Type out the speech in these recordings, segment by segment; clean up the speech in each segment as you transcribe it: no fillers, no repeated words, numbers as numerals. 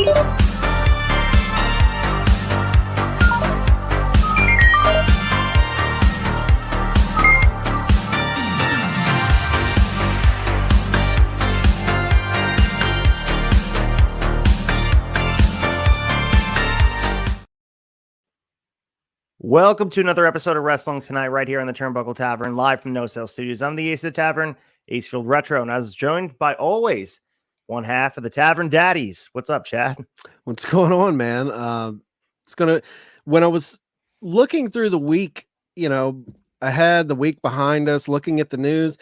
Welcome to another episode of Wrestling Tonight right here on the Turnbuckle Tavern, live from No Sale Studios. I'm the ace of the tavern, Acefield Retro, and I was joined by always one half of the Tavern Daddies. What's up, Chad? What's going on, man? When I was looking through the week, I had the week behind us, looking at the news.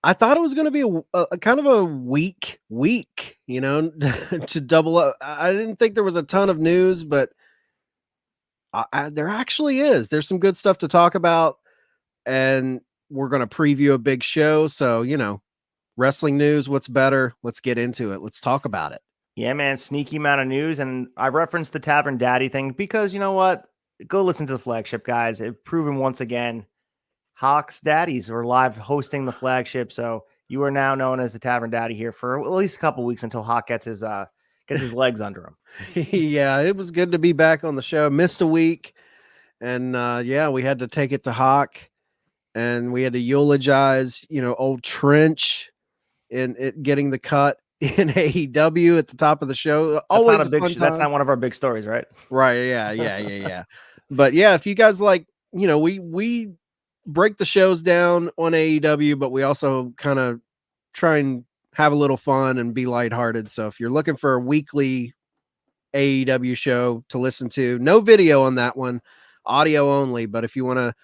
I thought it was going to be a kind of a weak week, to double up. I didn't think there was a ton of news, but there actually is. There's some good stuff to talk about, and we're going to preview a big show. So, wrestling news, what's better? Let's get into it. Let's talk about it. Yeah, man, sneaky amount of news. And I referenced the Tavern Daddy thing because you know what? Go listen to the flagship, guys. It's proven once again, Hawk's Daddies were live hosting the flagship. So you are now known as the Tavern Daddy here for at least a couple weeks until Hawk gets his legs under him. Yeah, it was good to be back on the show. Missed a week. And we had to take it to Hawk, and we had to eulogize, old Trench in it getting the cut in AEW at the top of the show. Always a fun time. That's not one of our big stories, right? Right. Yeah. But yeah, if you guys like, we break the shows down on AEW, but we also kind of try and have a little fun and be lighthearted. So if you're looking for a weekly AEW show to listen to, no video on that one, audio only. But if you want to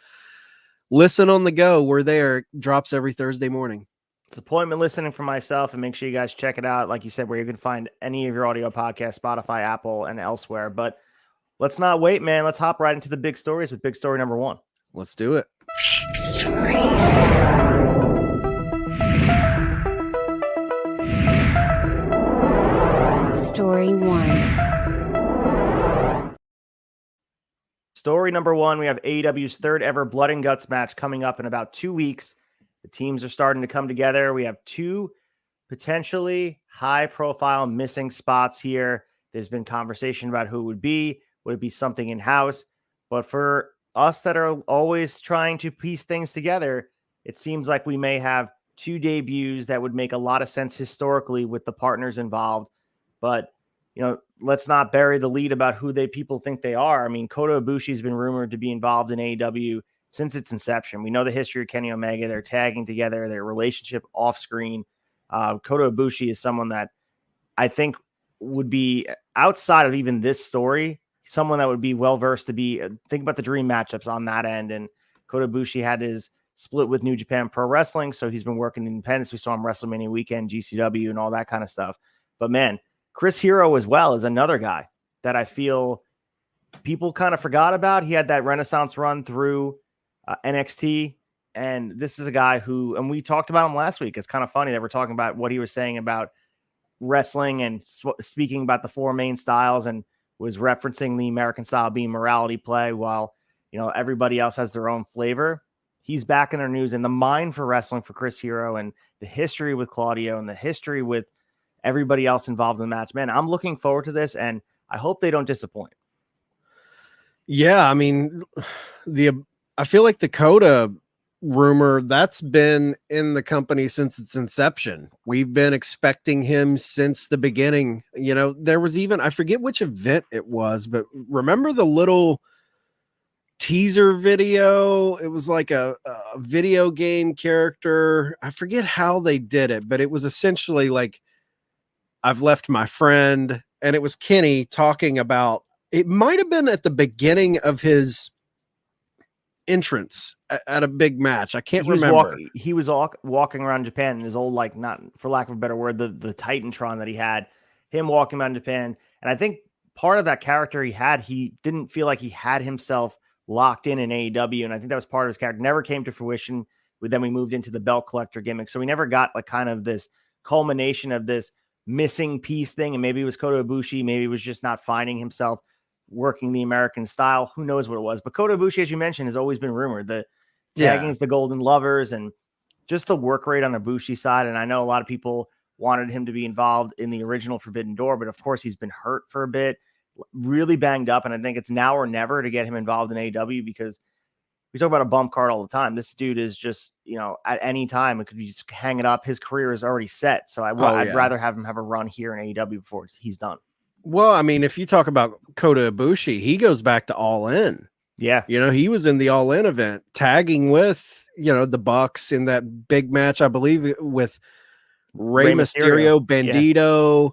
listen on the go, we're there. It drops every Thursday morning. It's appointment listening for myself, and make sure you guys check it out. Like you said, where you can find any of your audio podcasts, Spotify, Apple, and elsewhere. But let's not wait, man. Let's hop right into the big stories with big story number one. Let's do it. Big stories. Story one. Story number one, we have AEW's third ever Blood and Guts match coming up in about 2 weeks. The teams are starting to come together. We have two potentially high-profile missing spots here. There's been conversation about who it would be. Would it be something in-house? But for us that are always trying to piece things together, it seems like we may have two debuts that would make a lot of sense historically with the partners involved. But, let's not bury the lead about who people think they are. I mean, Kota Ibushi's been rumored to be involved in AEW since its inception. We know the history of Kenny Omega. They're tagging together, their relationship off screen. Kota Ibushi is someone that I think would be, outside of even this story, someone that would be well-versed to be, think about the dream matchups on that end. And Kota Ibushi had his split with New Japan Pro Wrestling, so he's been working in independence. We saw him WrestleMania weekend, GCW, and all that kind of stuff. But man, Chris Hero as well is another guy that I feel people kind of forgot about. He had that Renaissance run through NXT, and this is a guy who, and we talked about him last week. It's kind of funny that we're talking about what he was saying about wrestling and speaking about the four main styles, and was referencing the American style being morality play, while everybody else has their own flavor. He's back in our news, and the mind for wrestling for Chris Hero, and the history with Claudio, and the history with everybody else involved in the match. Man, I'm looking forward to this, and I hope they don't disappoint. Yeah, I mean, I feel like the Kota rumor, that's been in the company since its inception. We've been expecting him since the beginning. There was even, I forget which event it was, but remember the little teaser video? It was like a video game character. I forget how they did it, but it was essentially like, I've left my friend, and it was Kenny talking about, it might have been at the beginning of his entrance at a big match. I can't remember. He was walking around Japan in his old, like, not for lack of a better word, the Titantron that he had, him walking around Japan. And I think part of that character he didn't feel like he had himself locked in AEW. And I think that was part of his character. Never came to fruition. Then we moved into the belt collector gimmick. So we never got like kind of this culmination of this missing piece thing. And maybe it was Kota Ibushi. Maybe it was just not finding himself working the American style. Who knows what it was? But Kota Ibushi, as you mentioned, has always been rumored. The tagging is the Golden Lovers, and just the work rate on Ibushi's side. And I know a lot of people wanted him to be involved in the original Forbidden Door, but of course he's been hurt for a bit, really banged up, and I think it's now or never to get him involved in AEW because we talk about a bump card all the time. This dude is just, at any time it could be just hanging up. His career is already set, so I'd rather have him have a run here in AEW before he's done. Well, I mean, if you talk about Kota Ibushi, he goes back to All In. Yeah. He was in the All In event, tagging with, the Bucks in that big match, I believe, with Rey Mysterio, Bandito,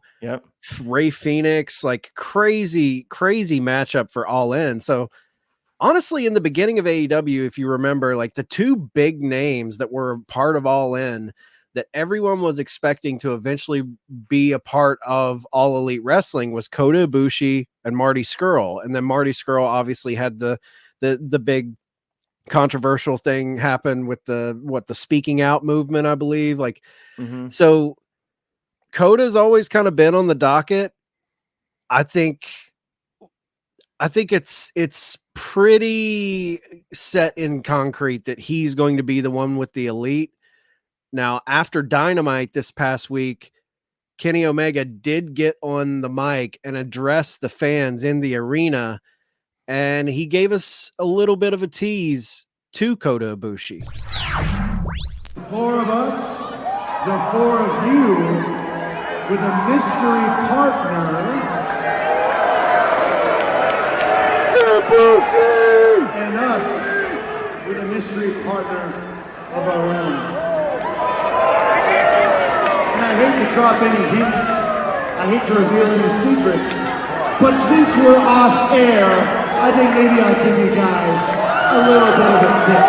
Ray Phoenix, like crazy matchup for All In. So honestly, in the beginning of AEW, if you remember, like the two big names that were part of All In that everyone was expecting to eventually be a part of All Elite Wrestling was Kota Ibushi and Marty Scurll. And then Marty Scurll obviously had the big controversial thing happen with the speaking out movement, I believe. Like, so Kota's always kind of been on the docket. I think it's pretty set in concrete that he's going to be the one with the Elite. Now, after Dynamite this past week, Kenny Omega did get on the mic and address the fans in the arena, and he gave us a little bit of a tease to Kota Ibushi. The four of us, the four of you, with a mystery partner, and us with a mystery partner of our own. And I hate to drop any hints, I hate to reveal any secrets, but since we're off air, I think maybe I'll give you guys a little bit of a tip.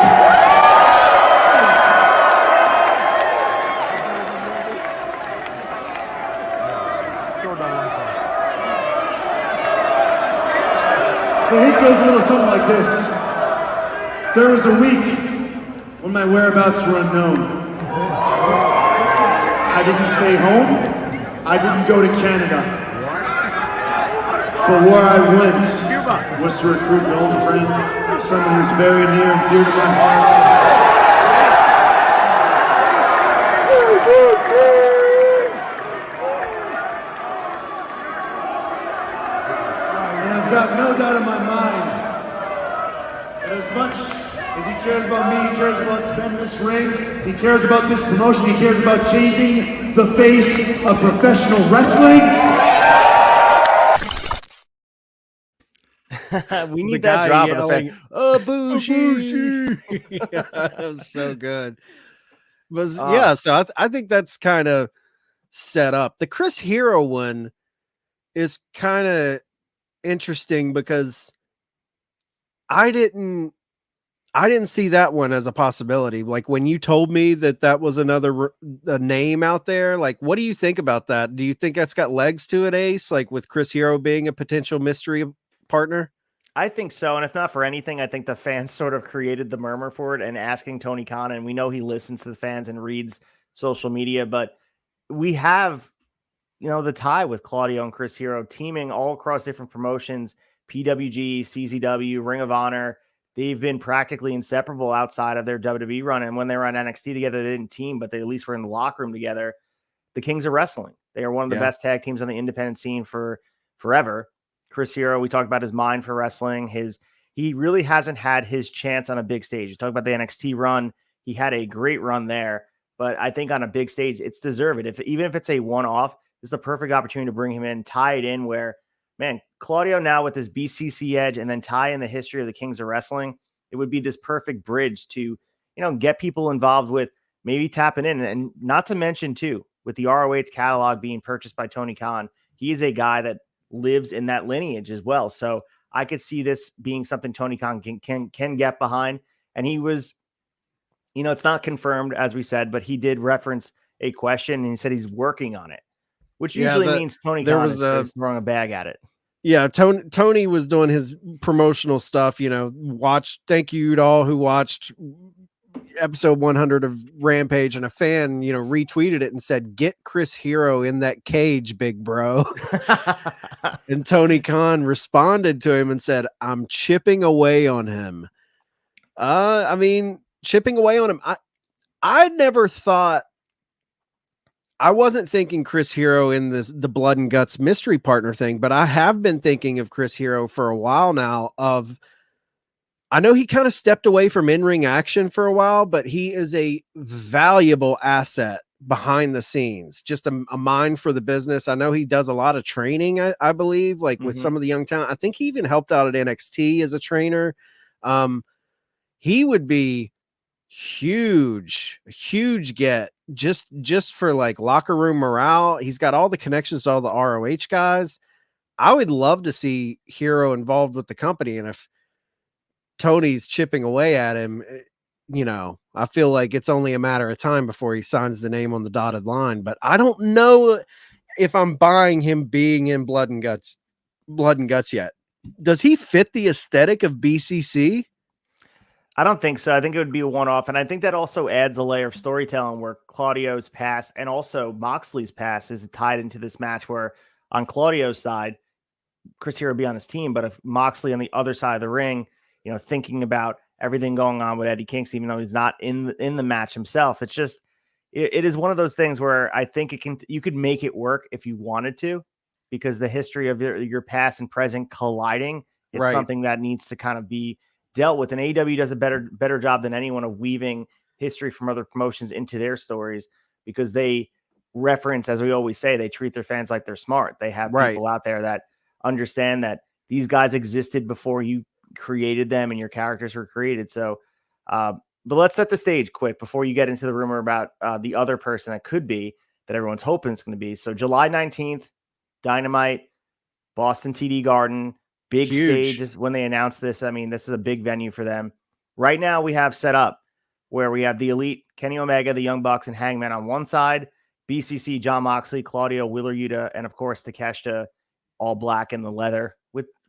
The hint goes a little something like this. There was a week when my whereabouts were unknown. I didn't stay home. I didn't go to Canada. But where I went was to recruit an old friend, someone who's very near and dear to my heart. And I've got no doubt in my mind that as much as he cares about me, he cares about this ring, he cares about this promotion, he cares about changing the face of professional wrestling. We need that drop of the fan. Ibushi. Yeah, that was so good. But yeah, so I think that's kind of set up. The Chris Hero one is kind of interesting because I didn't see that one as a possibility. Like when you told me that was another name out there, like what do you think about that? Do you think that's got legs to it, Ace? Like with Chris Hero being a potential mystery partner? I think so. And if not for anything, I think the fans sort of created the murmur for it and asking Tony Khan. And we know he listens to the fans and reads social media, but we have, the tie with Claudio and Chris Hero teaming all across different promotions, PWG, CZW, Ring of Honor. They've been practically inseparable outside of their WWE run. And when they were on NXT together, they didn't team, but they at least were in the locker room together. The Kings of Wrestling. They are one of the best tag teams on the independent scene for forever. Chris Hero, we talked about his mind for wrestling. He really hasn't had his chance on a big stage. You talk about the NXT run. He had a great run there, but I think on a big stage, it's deserved. Even if it's a one-off, this is a perfect opportunity to bring him in, tie it in where, man, Claudio now with his BCC edge and then tie in the history of the Kings of Wrestling, it would be this perfect bridge to, get people involved with maybe tapping in. And not to mention too, with the ROH catalog being purchased by Tony Khan, he is a guy that lives in that lineage as well. So I could see this being something Tony Khan can get behind. And he was, it's not confirmed as we said, but he did reference a question and he said he's working on it, which usually means Tony Khan is throwing a bag at it. Yeah, Tony was doing his promotional stuff, thank you to all who watched episode 100 of Rampage, and a fan, retweeted it and said, "Get Chris Hero in that cage, big bro." And Tony Khan responded to him and said, "I'm chipping away on him." Chipping away on him. I never thought I wasn't thinking Chris Hero in the Blood and Guts mystery partner thing, but I have been thinking of Chris Hero for a while now. I know he kind of stepped away from in-ring action for a while, but he is a valuable asset behind the scenes, just a mind for the business. I know he does a lot of training, I believe, like with some of the young talent. I think he even helped out at NXT as a trainer. He would be huge get just for like locker room morale. He's got all the connections to all the ROH guys. I would love to see Hero involved with the company. And if Tony's chipping away at him, I feel like it's only a matter of time before he signs the name on the dotted line. But I don't know if I'm buying him being in Blood and Guts yet. Does he fit the aesthetic of BCC? I don't think so. I think it would be a one-off. And I think that also adds a layer of storytelling where Claudio's past and also Moxley's past is tied into this match, where on Claudio's side, Chris Hero would be on his team, but if Moxley on the other side of the ring, thinking about everything going on with Eddie Kingston, even though he's not in the match himself, it's just, it is one of those things where I think you could make it work if you wanted to, because the history of your past and present colliding, it's something that needs to kind of be dealt with. And AEW does a better job than anyone of weaving history from other promotions into their stories, because they reference, as we always say, they treat their fans like they're smart. They have people out there that understand that these guys existed before you created them and your characters were created. So, but let's set the stage quick before you get into the rumor about the other person that could be, that everyone's hoping it's going to be. So July 19th, Dynamite, Boston TD Garden. Big stage is when they announced this. I mean, this is a big venue for them. Right now we have set up where we have the Elite, Kenny Omega, the Young Bucks, and Hangman on one side, BCC, John Moxley, Claudio, Wheeler Yuta, and of course Takeshita, all black in the leather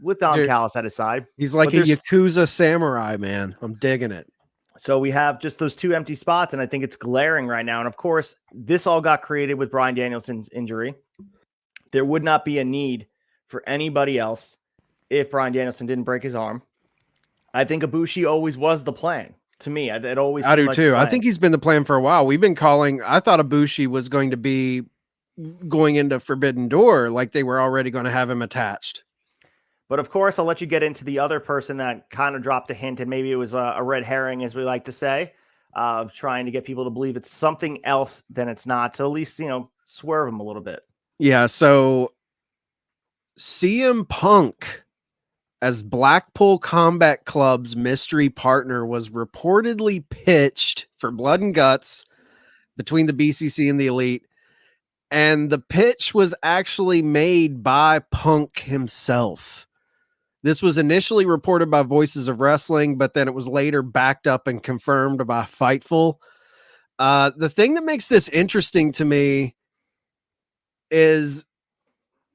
with Don Callis at his side. He's like a Yakuza samurai, man. I'm digging it. So we have just those two empty spots, and I think it's glaring right now. And of course, this all got created with Bryan Danielson's injury. There would not be a need for anybody else if Bryan Danielson didn't break his arm. I think Ibushi always was the plan. To me, it always. I do like too. I think he's been the plan for a while. We've been calling. I thought Ibushi was going to be going into Forbidden Door, like they were already going to have him attached. But of course, I'll let you get into the other person that kind of dropped a hint, and maybe it was a red herring, as we like to say, of trying to get people to believe it's something else than it's not, to at least swerve them a little bit. Yeah. So CM Punk as Blackpool Combat Club's mystery partner was reportedly pitched for Blood and Guts between the BCC and the Elite. And the pitch was actually made by Punk himself. This was initially reported by Voices of Wrestling, but then it was later backed up and confirmed by Fightful. The thing that makes this interesting to me is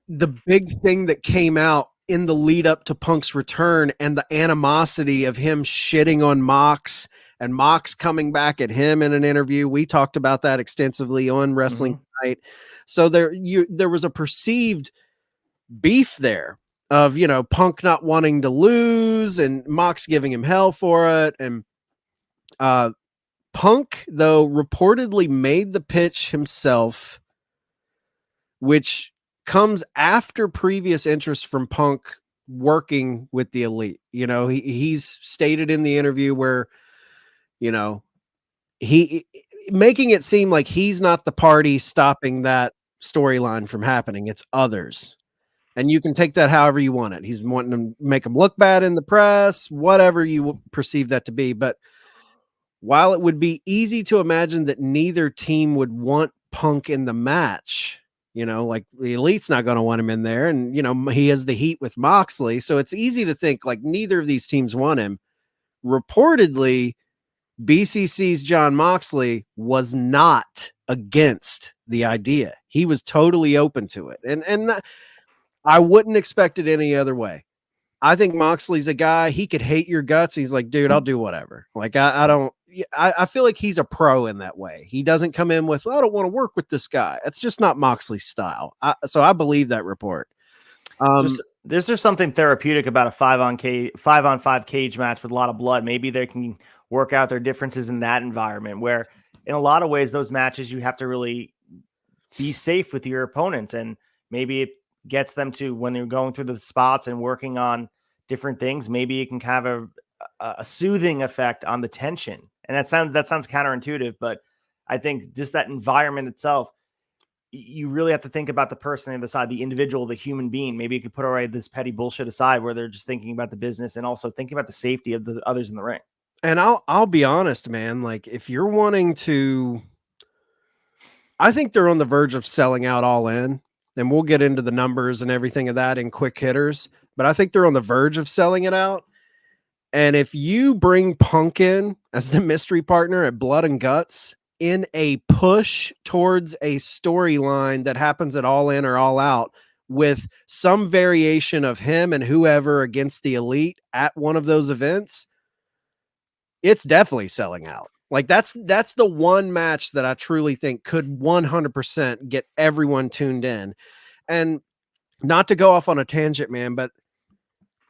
the big thing that came out in the lead up to Punk's return and the animosity of him shitting on Mox and Mox coming back at him in an interview. We talked about that extensively on Wrestling Tonight. So there was a perceived beef there of, Punk not wanting to lose and Mox giving him hell for it. And Punk, though, reportedly made the pitch himself, which comes after previous interest from Punk working with the Elite. He's stated in the interview where, he making it seem like he's not the party stopping that storyline from happening. It's others. And you can take that however you want it. He's wanting to make him look bad in the press, whatever you perceive that to be. But while it would be easy to imagine that neither team would want Punk in the match, like the Elite's not going to want him in there. And, he has the heat with Moxley. So it's easy to think like neither of these teams want him. Reportedly, BCC's John Moxley was not against the idea. He was totally open to it. And I wouldn't expect it any other way. I think Moxley's a guy, he could hate your guts. He's like, dude, I'll do whatever. Like, I feel like he's a pro in that way. He doesn't come in with, I don't want to work with this guy. It's just not Moxley's style. So I believe that report. There's just something therapeutic about a 5-on-5 cage match with a lot of blood. Maybe they can work out their differences in that environment, where in a lot of ways, those matches, you have to really be safe with your opponents. And maybe it gets them to, when they're going through the spots and working on different things, maybe it can have a soothing effect on the tension. And that sounds counterintuitive, but I think just that environment itself, you really have to think about the person on the other side, the individual, the human being. Maybe you could put away this petty bullshit aside where they're just thinking about the business and also thinking about the safety of the others in the ring. And I'll be honest, man, like if you're wanting to, I think they're on the verge of selling out All In, and we'll get into the numbers and everything of that in quick hitters, but I think they're on the verge of selling it out. And if you bring Punk in as the mystery partner at Blood and Guts in a push towards a storyline that happens at All In or All Out with some variation of him and whoever against the Elite at one of those events, it's definitely selling out. Like that's the one match that I truly think could 100% get everyone tuned in. And not to go off on a tangent, man, but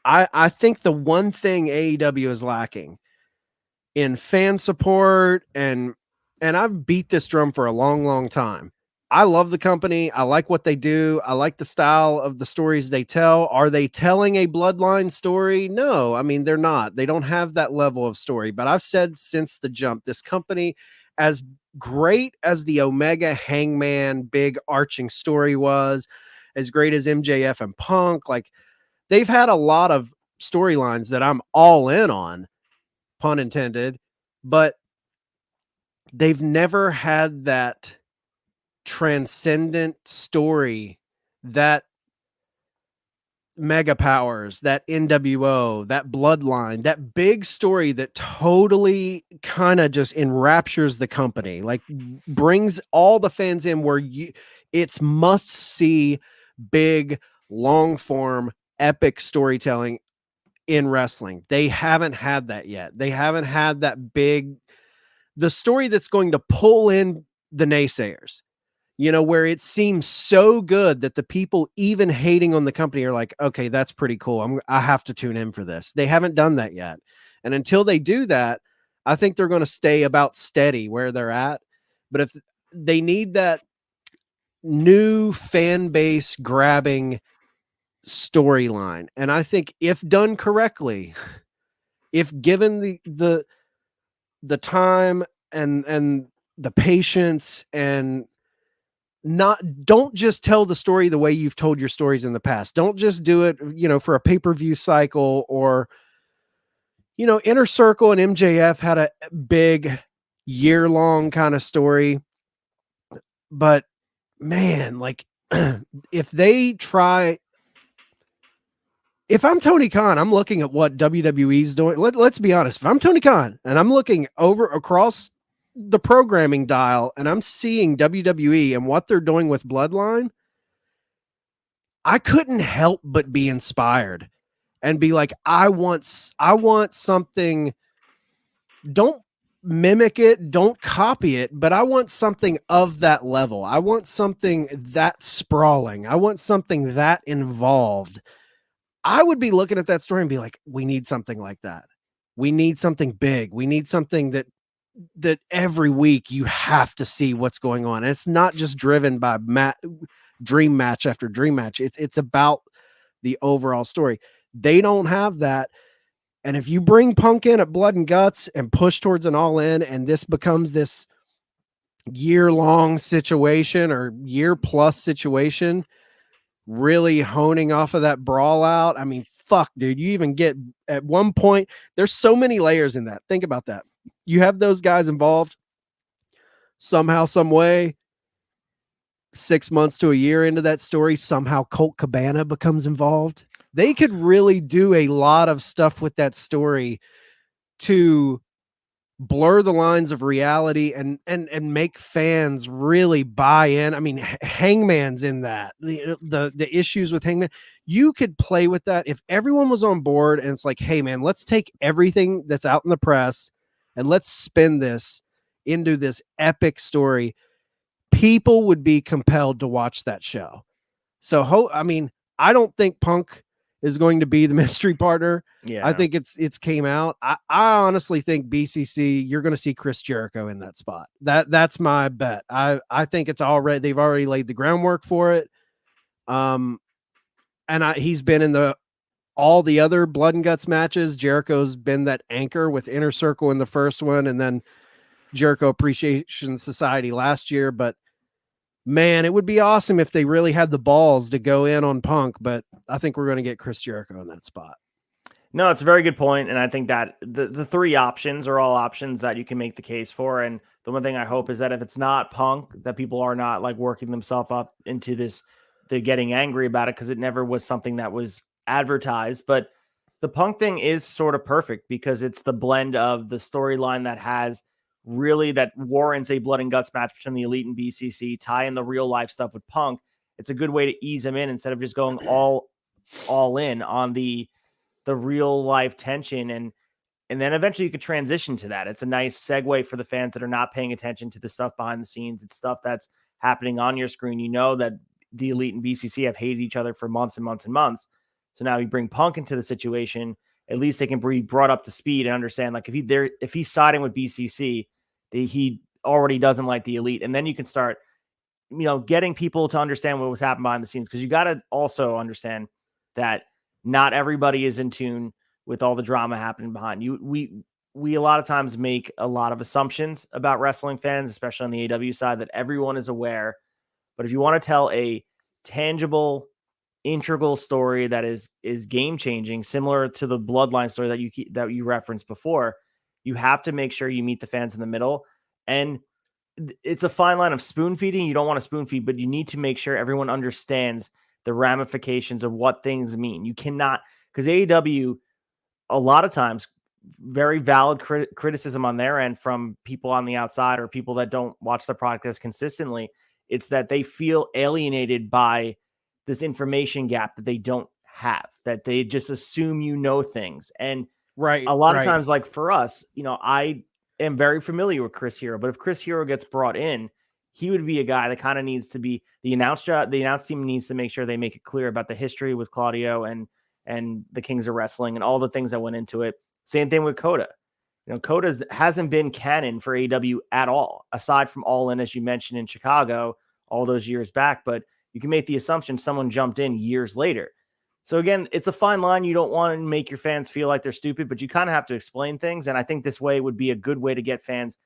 I think the one thing AEW is lacking in fan support, and I've beat this drum for a long, long time. I love the company. I like what they do. I like the style of the stories they tell. Are they telling a bloodline story? No, I mean, they're not. They don't have that level of story. But I've said since the jump, this company, as great as the Omega Hangman big arching story was, as great as MJF and Punk, like they've had a lot of storylines that I'm all in on, pun intended, but they've never had that transcendent story, that Mega Powers, that NWO, that Bloodline, that big story that totally kind of just enraptures the company, like brings all the fans in, where it's must see, big, long form, epic storytelling in wrestling. They haven't had that yet. They haven't had that big, the story that's going to pull in the naysayers, you know, where it seems so good that the people even hating on the company are like, okay, that's pretty cool. I have to tune in for this. They haven't done that yet. And until they do that, I think they're going to stay about steady where they're at. But if they need that new fan base grabbing storyline, and I think if done correctly, if given the time and the patience, and don't just tell the story the way you've told your stories in the past. Don't just do it, you know, for a pay-per-view cycle, or, you know, Inner Circle and MJF had a big year-long kind of story. But man, like if I'm Tony Khan, I'm looking at what WWE's doing. Let's be honest. If I'm Tony Khan and I'm looking over across the programming dial and I'm seeing WWE and what they're doing with Bloodline, I couldn't help but be inspired and be like, I want something. Don't mimic it, don't copy it, but I want something of that level. I want something that sprawling. I want something that involved. I would be looking at that story and be like, we need something like that. We need something big. We need something that every week you have to see what's going on. And it's not just driven by dream match after dream match. It's about the overall story. They don't have that. And if you bring Punk in at Blood and Guts and push towards an All In, and this becomes this year-long situation or year-plus situation, really honing off of that brawl out. I mean, fuck, dude, you even get at one point, there's so many layers in that. Think about that. You have those guys involved somehow, some way. 6 months to a year into that story, somehow Colt Cabana becomes involved. They could really do a lot of stuff with that story to blur the lines of reality and make fans really buy in. I mean, Hangman's in that. The issues with Hangman, you could play with that if everyone was on board and it's like, hey man, let's take everything that's out in the press and let's spin this into this epic story. People would be compelled to watch that show. So I mean, I don't think Punk is going to be the mystery partner. Yeah. I think it's came out. I honestly think BCC, you're going to see Chris Jericho in that spot. That's my bet. I think they've already laid the groundwork for it. And he's been in all the other Blood and Guts matches. Jericho's been that anchor with Inner Circle in the first one, and then Jericho Appreciation Society last year. But man, it would be awesome if they really had the balls to go in on Punk, but I think we're going to get Chris Jericho in that spot. No, it's a very good point, and I think that the three options are all options that you can make the case for. And the one thing I hope is that if it's not Punk, that people are not like working themselves up into this, they're getting angry about it, because it never was something that was advertised. But the Punk thing is sort of perfect because it's the blend of the storyline that warrants a Blood and Guts match between the Elite and BCC, tie in the real life stuff with Punk. It's a good way to ease him in instead of just going all in on the real life tension. And then eventually you could transition to that. It's a nice segue for the fans that are not paying attention to the stuff behind the scenes. It's stuff that's happening on your screen. You know that the Elite and BCC have hated each other for months and months and months. So now you bring Punk into the situation, at least they can be brought up to speed and understand, like, if he's siding with BCC, he already doesn't like the Elite. And then you can start, getting people to understand what was happening behind the scenes. Because you got to also understand that not everybody is in tune with all the drama happening behind you. We a lot of times make a lot of assumptions about wrestling fans, especially on the AW side, that everyone is aware. But if you want to tell a tangible, integral story that is game changing, similar to the Bloodline story that you referenced before, you have to make sure you meet the fans in the middle. And it's a fine line of spoon feeding. You don't want to spoon feed, but you need to make sure everyone understands the ramifications of what things mean. You cannot, because AEW, a lot of times, very valid criticism on their end from people on the outside or people that don't watch the product as consistently. It's that they feel alienated by this information gap that they don't have, that they just assume things. And a lot of times, like for us, I am very familiar with Chris Hero, but if Chris Hero gets brought in, he would be a guy that kind of needs to be the announce team needs to make sure they make it clear about the history with Claudio and the Kings of Wrestling and all the things that went into it. Same thing with Coda. Coda hasn't been canon for AEW at all, aside from All In, as you mentioned, in Chicago all those years back. But you can make the assumption someone jumped in years later. So again, it's a fine line. You don't want to make your fans feel like they're stupid, but you kind of have to explain things. And I think this way would be a good way to get fans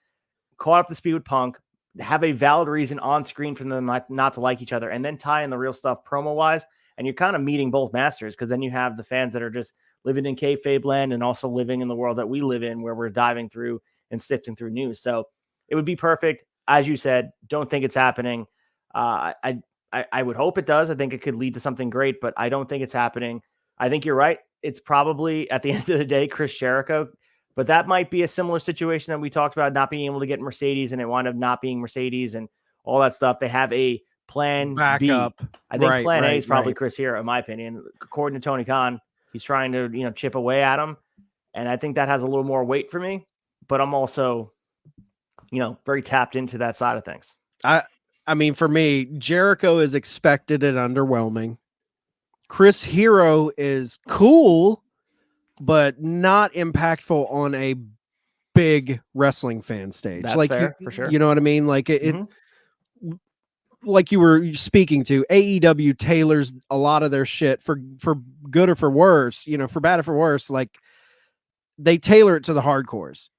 caught up to speed with Punk, have a valid reason on screen for them not to like each other, and then tie in the real stuff promo-wise. And you're kind of meeting both masters, because then you have the fans that are just living in kayfabe land and also living in the world that we live in, where we're diving through and sifting through news. So it would be perfect. As you said, don't think it's happening. I would hope it does. I think it could lead to something great, but I don't think it's happening. I think you're right. It's probably, at the end of the day, Chris Jericho, but that might be a similar situation that we talked about, not being able to get Mercedes, and it wound up not being Mercedes and all that stuff. They have a plan Backup. B. I think plan A is probably Chris Hero, in my opinion. According to Tony Khan, he's trying to, chip away at him. And I think that has a little more weight for me, but I'm also, very tapped into that side of things. I mean, for me, Jericho is expected and underwhelming. Chris Hero is cool, but not impactful on a big wrestling fan stage. That's like fair, for sure. You know what I mean? Like like you were speaking to, AEW tailors a lot of their shit for good or for worse, for bad or for worse. Like, they tailor it to the hardcores.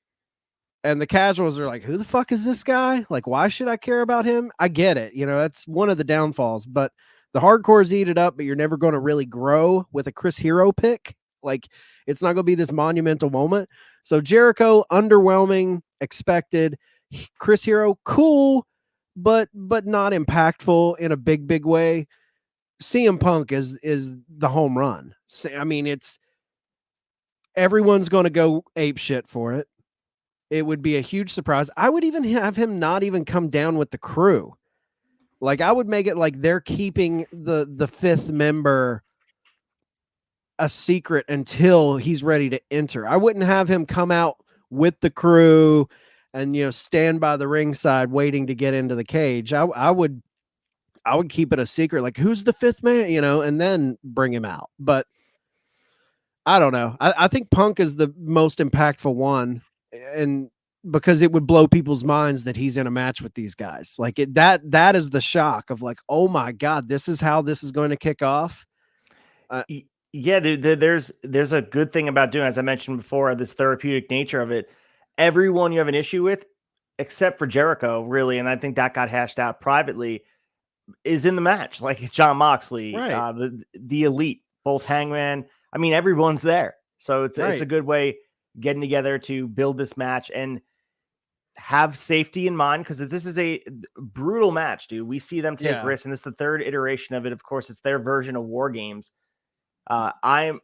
And the casuals are like, who the fuck is this guy? Like, why should I care about him? I get it. That's one of the downfalls. But the hardcores eat it up, but you're never going to really grow with a Chris Hero pick. Like, it's not going to be this monumental moment. So Jericho, underwhelming, expected. Chris Hero, cool, but not impactful in a big way. CM Punk is the home run. I mean, everyone's going to go ape shit for it. It would be a huge surprise. I would even have him not even come down with the crew. Like, I would make it like they're keeping the fifth member a secret until he's ready to enter. I wouldn't have him come out with the crew and, stand by the ringside waiting to get into the cage. I would keep it a secret. Like, who's the fifth man, and then bring him out. But I don't know. I think Punk is the most impactful one, and because it would blow people's minds that he's in a match with these guys. Like that is the shock of like, oh my God, this is how this is going to kick off. Yeah, there's a good thing about doing, as I mentioned before, this therapeutic nature of it. Everyone you have an issue with, except for Jericho, really, and I think that got hashed out privately, is in the match. Like John Moxley, Right. the Elite, both Hangman. I mean, everyone's there, so it's Right. a good way getting together to build this match and have safety in mind, because this is a brutal match, dude. We see them take risks, and this is the third iteration of it. Of course, it's their version of War Games. I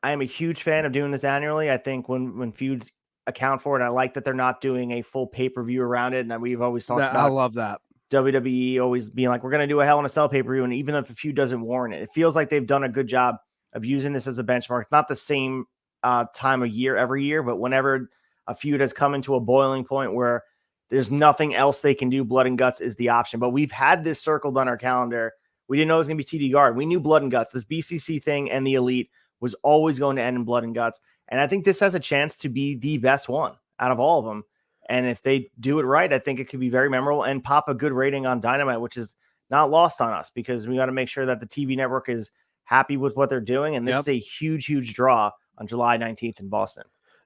am a huge fan of doing this annually. I think when feuds account for it, I like that they're not doing a full pay-per-view around it. And we've always talked about I love that. WWE always being like, we're going to do a Hell in a Cell pay-per-view, and even if a feud doesn't warrant it, it feels like they've done a good job of using this as a benchmark. It's not the same time of year every year, but whenever a feud has come into a boiling point where there's nothing else they can do, Blood and Guts is the option. But we've had this circled on our calendar. We didn't know it was going to be TD Guard. We knew Blood and Guts. This BCC thing and the Elite was always going to end in Blood and Guts. And I think this has a chance to be the best one out of all of them. And if they do it right, I think it could be very memorable and pop a good rating on Dynamite, which is not lost on us, because we got to make sure that the TV network is happy with what they're doing. And this is a huge, huge draw on July 19th in Boston.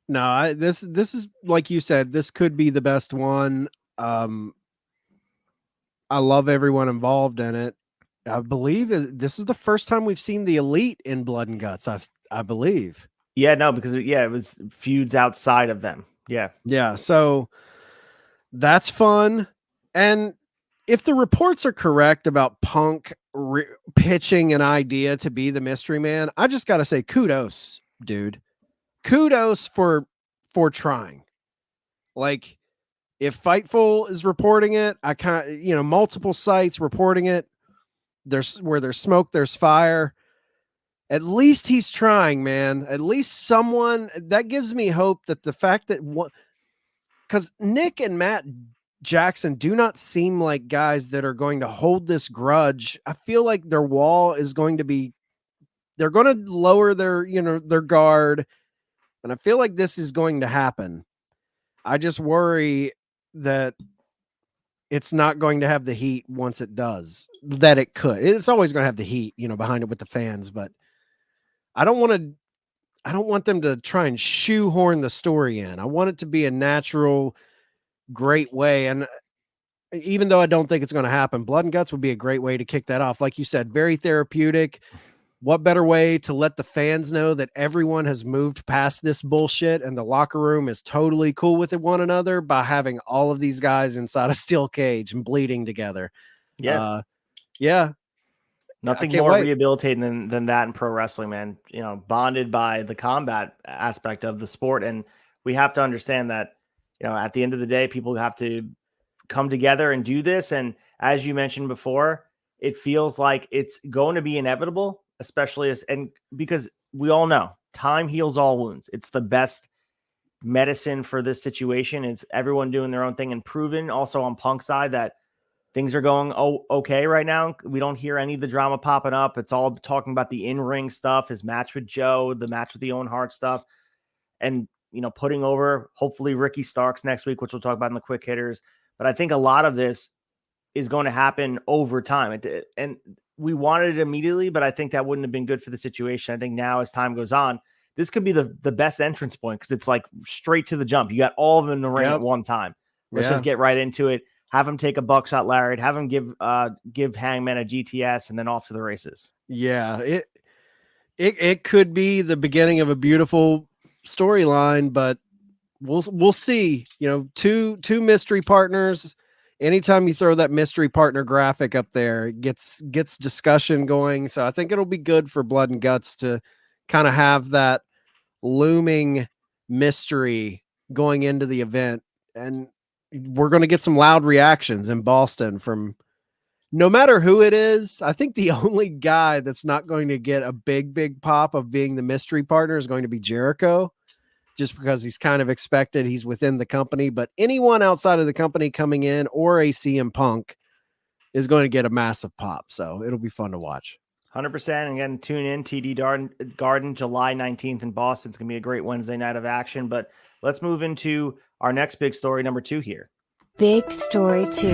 No, this is, like you said, this could be the best one. I love everyone involved in it. I believe this is the first time we've seen the Elite in Blood and Guts. I believe. Yeah, no, because it was feuds outside of them. Yeah. So that's fun. And if the reports are correct about Punk pitching an idea to be the mystery man, I just got to say kudos, dude. Kudos for trying. Like, if Fightful is reporting it, I can't, multiple sites reporting it. Where there's smoke, there's fire. At least he's trying, man. At least someone that gives me hope that the fact that because Nick and Matt Jackson do not seem like guys that are going to hold this grudge. I feel like their wall is going to be, they're going to lower their guard. And I feel like this is going to happen. I just worry that it's not going to have the heat once it does, that it could. It's always going to have the heat, behind it with the fans, but I don't want them to try and shoehorn the story in. I want it to be a natural, great way. And even though I don't think it's going to happen, Blood and Guts would be a great way to kick that off. Like you said, very therapeutic. What better way to let the fans know that everyone has moved past this bullshit and the locker room is totally cool with one another by having all of these guys inside a steel cage and bleeding together. Yeah. Nothing more rehabilitating than that in pro wrestling, man. Bonded by the combat aspect of the sport. And we have to understand that, at the end of the day, people have to come together and do this. And as you mentioned before, it feels like it's going to be inevitable, especially because we all know time heals all wounds. It's the best medicine for this situation. It's everyone doing their own thing and proven also on Punk's side that things are going okay right now. We don't hear any of the drama popping up. It's all talking about the in-ring stuff, his match with Joe, the match with the Owen Hart stuff, and putting over hopefully Ricky Starks next week, which we'll talk about in the quick hitters. But I think a lot of this is going to happen over time. And we wanted it immediately, but I think that wouldn't have been good for the situation. I think now as time goes on, this could be the best entrance point, because it's like straight to the jump. You got all of them in the ring at one time. Let's just get right into it. Have him take a buckshot lariat. Have him give Hangman a GTS, and then off to the races. Yeah, it could be the beginning of a beautiful storyline, but we'll see. Two mystery partners. Anytime you throw that mystery partner graphic up there, it gets discussion going. So I think it'll be good for Blood and Guts to kind of have that looming mystery going into the event, and we're going to get some loud reactions in Boston from no matter who it is. I think the only guy that's not going to get a big pop of being the mystery partner is going to be Jericho, just because he's kind of expected. He's within the company, but anyone outside of the company coming in or a CM Punk is going to get a massive pop. So it'll be fun to watch. 100%. And again, tune in Garden, July 19th in Boston. It's going to be a great Wednesday night of action. But let's move into our next big story, number 2 here. Big story 2.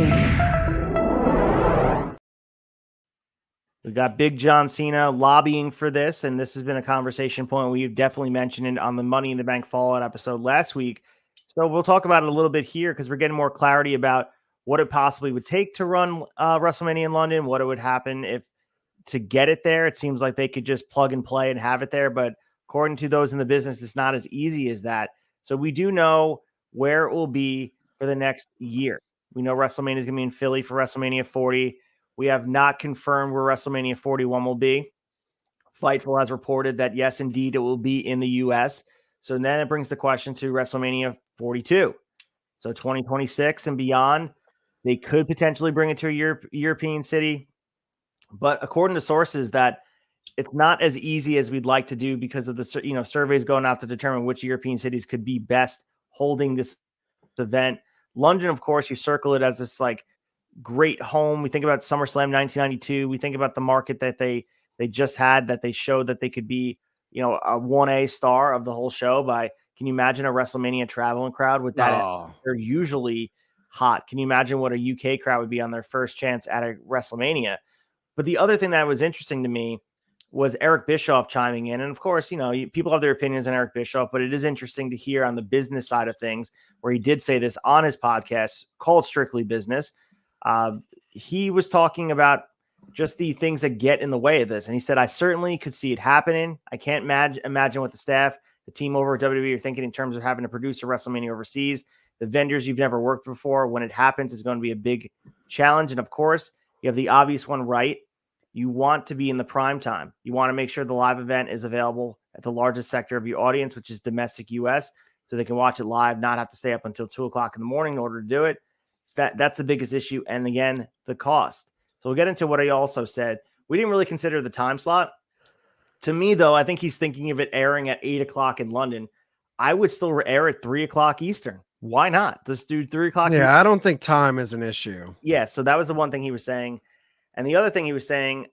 We've got Big John Cena lobbying for this, and this has been a conversation point. We've definitely mentioned it on the Money in the Bank Fallout episode last week. So we'll talk about it a little bit here because we're getting more clarity about what it possibly would take to run WrestleMania in London, what it would happen if to get it there. It seems like they could just plug and play and have it there, but according to those in the business, it's not as easy as that. So we do know where it will be for the next year. We know WrestleMania is going to be in Philly for WrestleMania 40. We have not confirmed where WrestleMania 41 will be. Fightful has reported that, yes, indeed, it will be in the U.S. So then it brings the question to WrestleMania 42. So 2026 and beyond, they could potentially bring it to a European city. But according to sources, that it's not as easy as we'd like to do because of the surveys going out to determine which European cities could be best holding this event. London, of course, you circle it as this like great home. We think about SummerSlam 1992. We think about the market that they just had, that they showed that they could be, a 1A star of the whole show. Can you imagine a WrestleMania traveling crowd with that? Oh. They're usually hot. Can you imagine what a UK crowd would be on their first chance at a WrestleMania? But the other thing that was interesting to me was Eric Bischoff chiming in. And of course, people have their opinions on Eric Bischoff, but it is interesting to hear on the business side of things, where he did say this on his podcast called Strictly Business. He was talking about just the things that get in the way of this. And he said, I certainly could see it happening. I can't imagine what the staff, the team over at WWE are thinking in terms of having to produce a WrestleMania overseas. The vendors you've never worked before, when it happens, is going to be a big challenge. And of course, you have the obvious one right. You want to be in the prime time. You want to make sure the live event is available at the largest sector of your audience, which is domestic US, so they can watch it live, not have to stay up until 2:00 in the morning in order to do it. So that's the biggest issue. And again, the cost. So we'll get into what he also said. We didn't really consider the time slot. To me, though, I think he's thinking of it airing at 8:00 in London. I would still air at 3:00 Eastern. Why not? Let's do 3:00. Yeah, I don't think time is an issue. Yeah, so that was the one thing he was saying. And the other thing he was saying,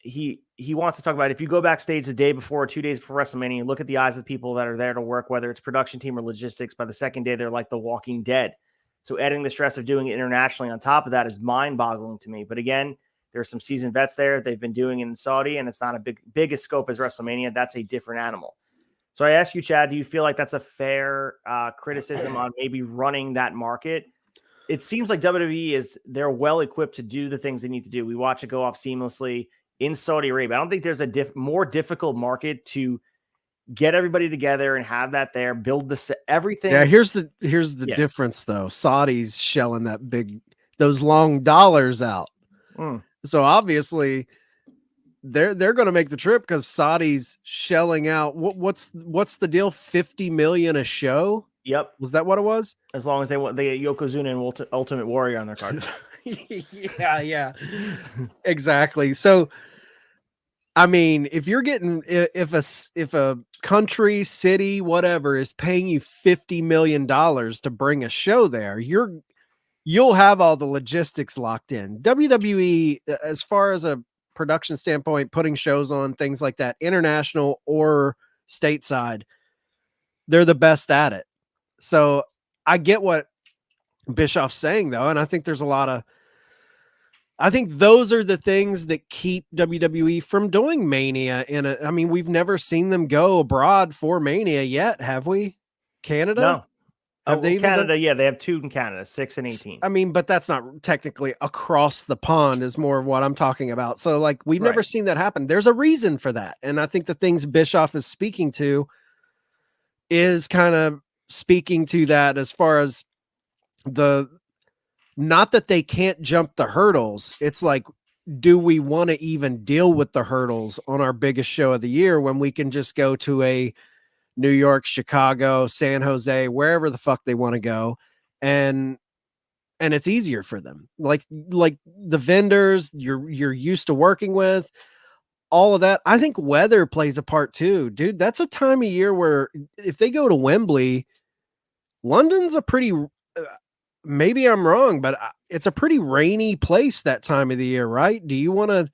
he wants to talk about, if you go backstage the day before or 2 days before WrestleMania, look at the eyes of the people that are there to work, whether it's production team or logistics. By the second day, they're like the Walking Dead. So adding the stress of doing it internationally on top of that is mind-boggling to me. But again, there are some seasoned vets there. They've been doing it in Saudi, and it's not a big as scope as WrestleMania. That's a different animal. So I ask you, Chad, do you feel like that's a fair criticism on maybe running that market? It seems like WWE they're well equipped to do the things they need to do. We watch it go off seamlessly in Saudi Arabia. I don't think there's a more difficult market to get everybody together and have that there, build everything. Yeah, here's the difference though. Saudi's shelling those long dollars out. So obviously they're going to make the trip because Saudi's shelling out. What's the deal? 50 million a show. Yep. Was that what it was? As long as they get Yokozuna and Ultimate Warrior on their card. Yeah, exactly. So, I mean, if you're getting, if a country, city, whatever is paying you $50 million to bring a show there, you'll have all the logistics locked in. WWE, as far as a production standpoint, putting shows on, things like that, international or stateside, they're the best at it. So I get what Bischoff's saying, though, and I think there's I think those are the things that keep WWE from doing Mania. I mean, we've never seen them go abroad for Mania yet, have we? Canada? No. Have they even Canada? Yeah, they have 2 in Canada, 6 and 18. I mean, but that's not technically across the pond is more of what I'm talking about. So like, we've never seen that happen. There's a reason for that. And I think the things Bischoff is speaking to is kind of speaking to that as far as not that they can't jump the hurdles. It's like, do we want to even deal with the hurdles on our biggest show of the year when we can just go to a New York, Chicago, San Jose, wherever the fuck they want to go. And it's easier for them. Like the vendors you're used to working with, all of that. I think weather plays a part too, dude. That's a time of year where if they go to Wembley, London's a pretty, maybe I'm wrong, but it's a pretty rainy place that time of the year, right? Do you want to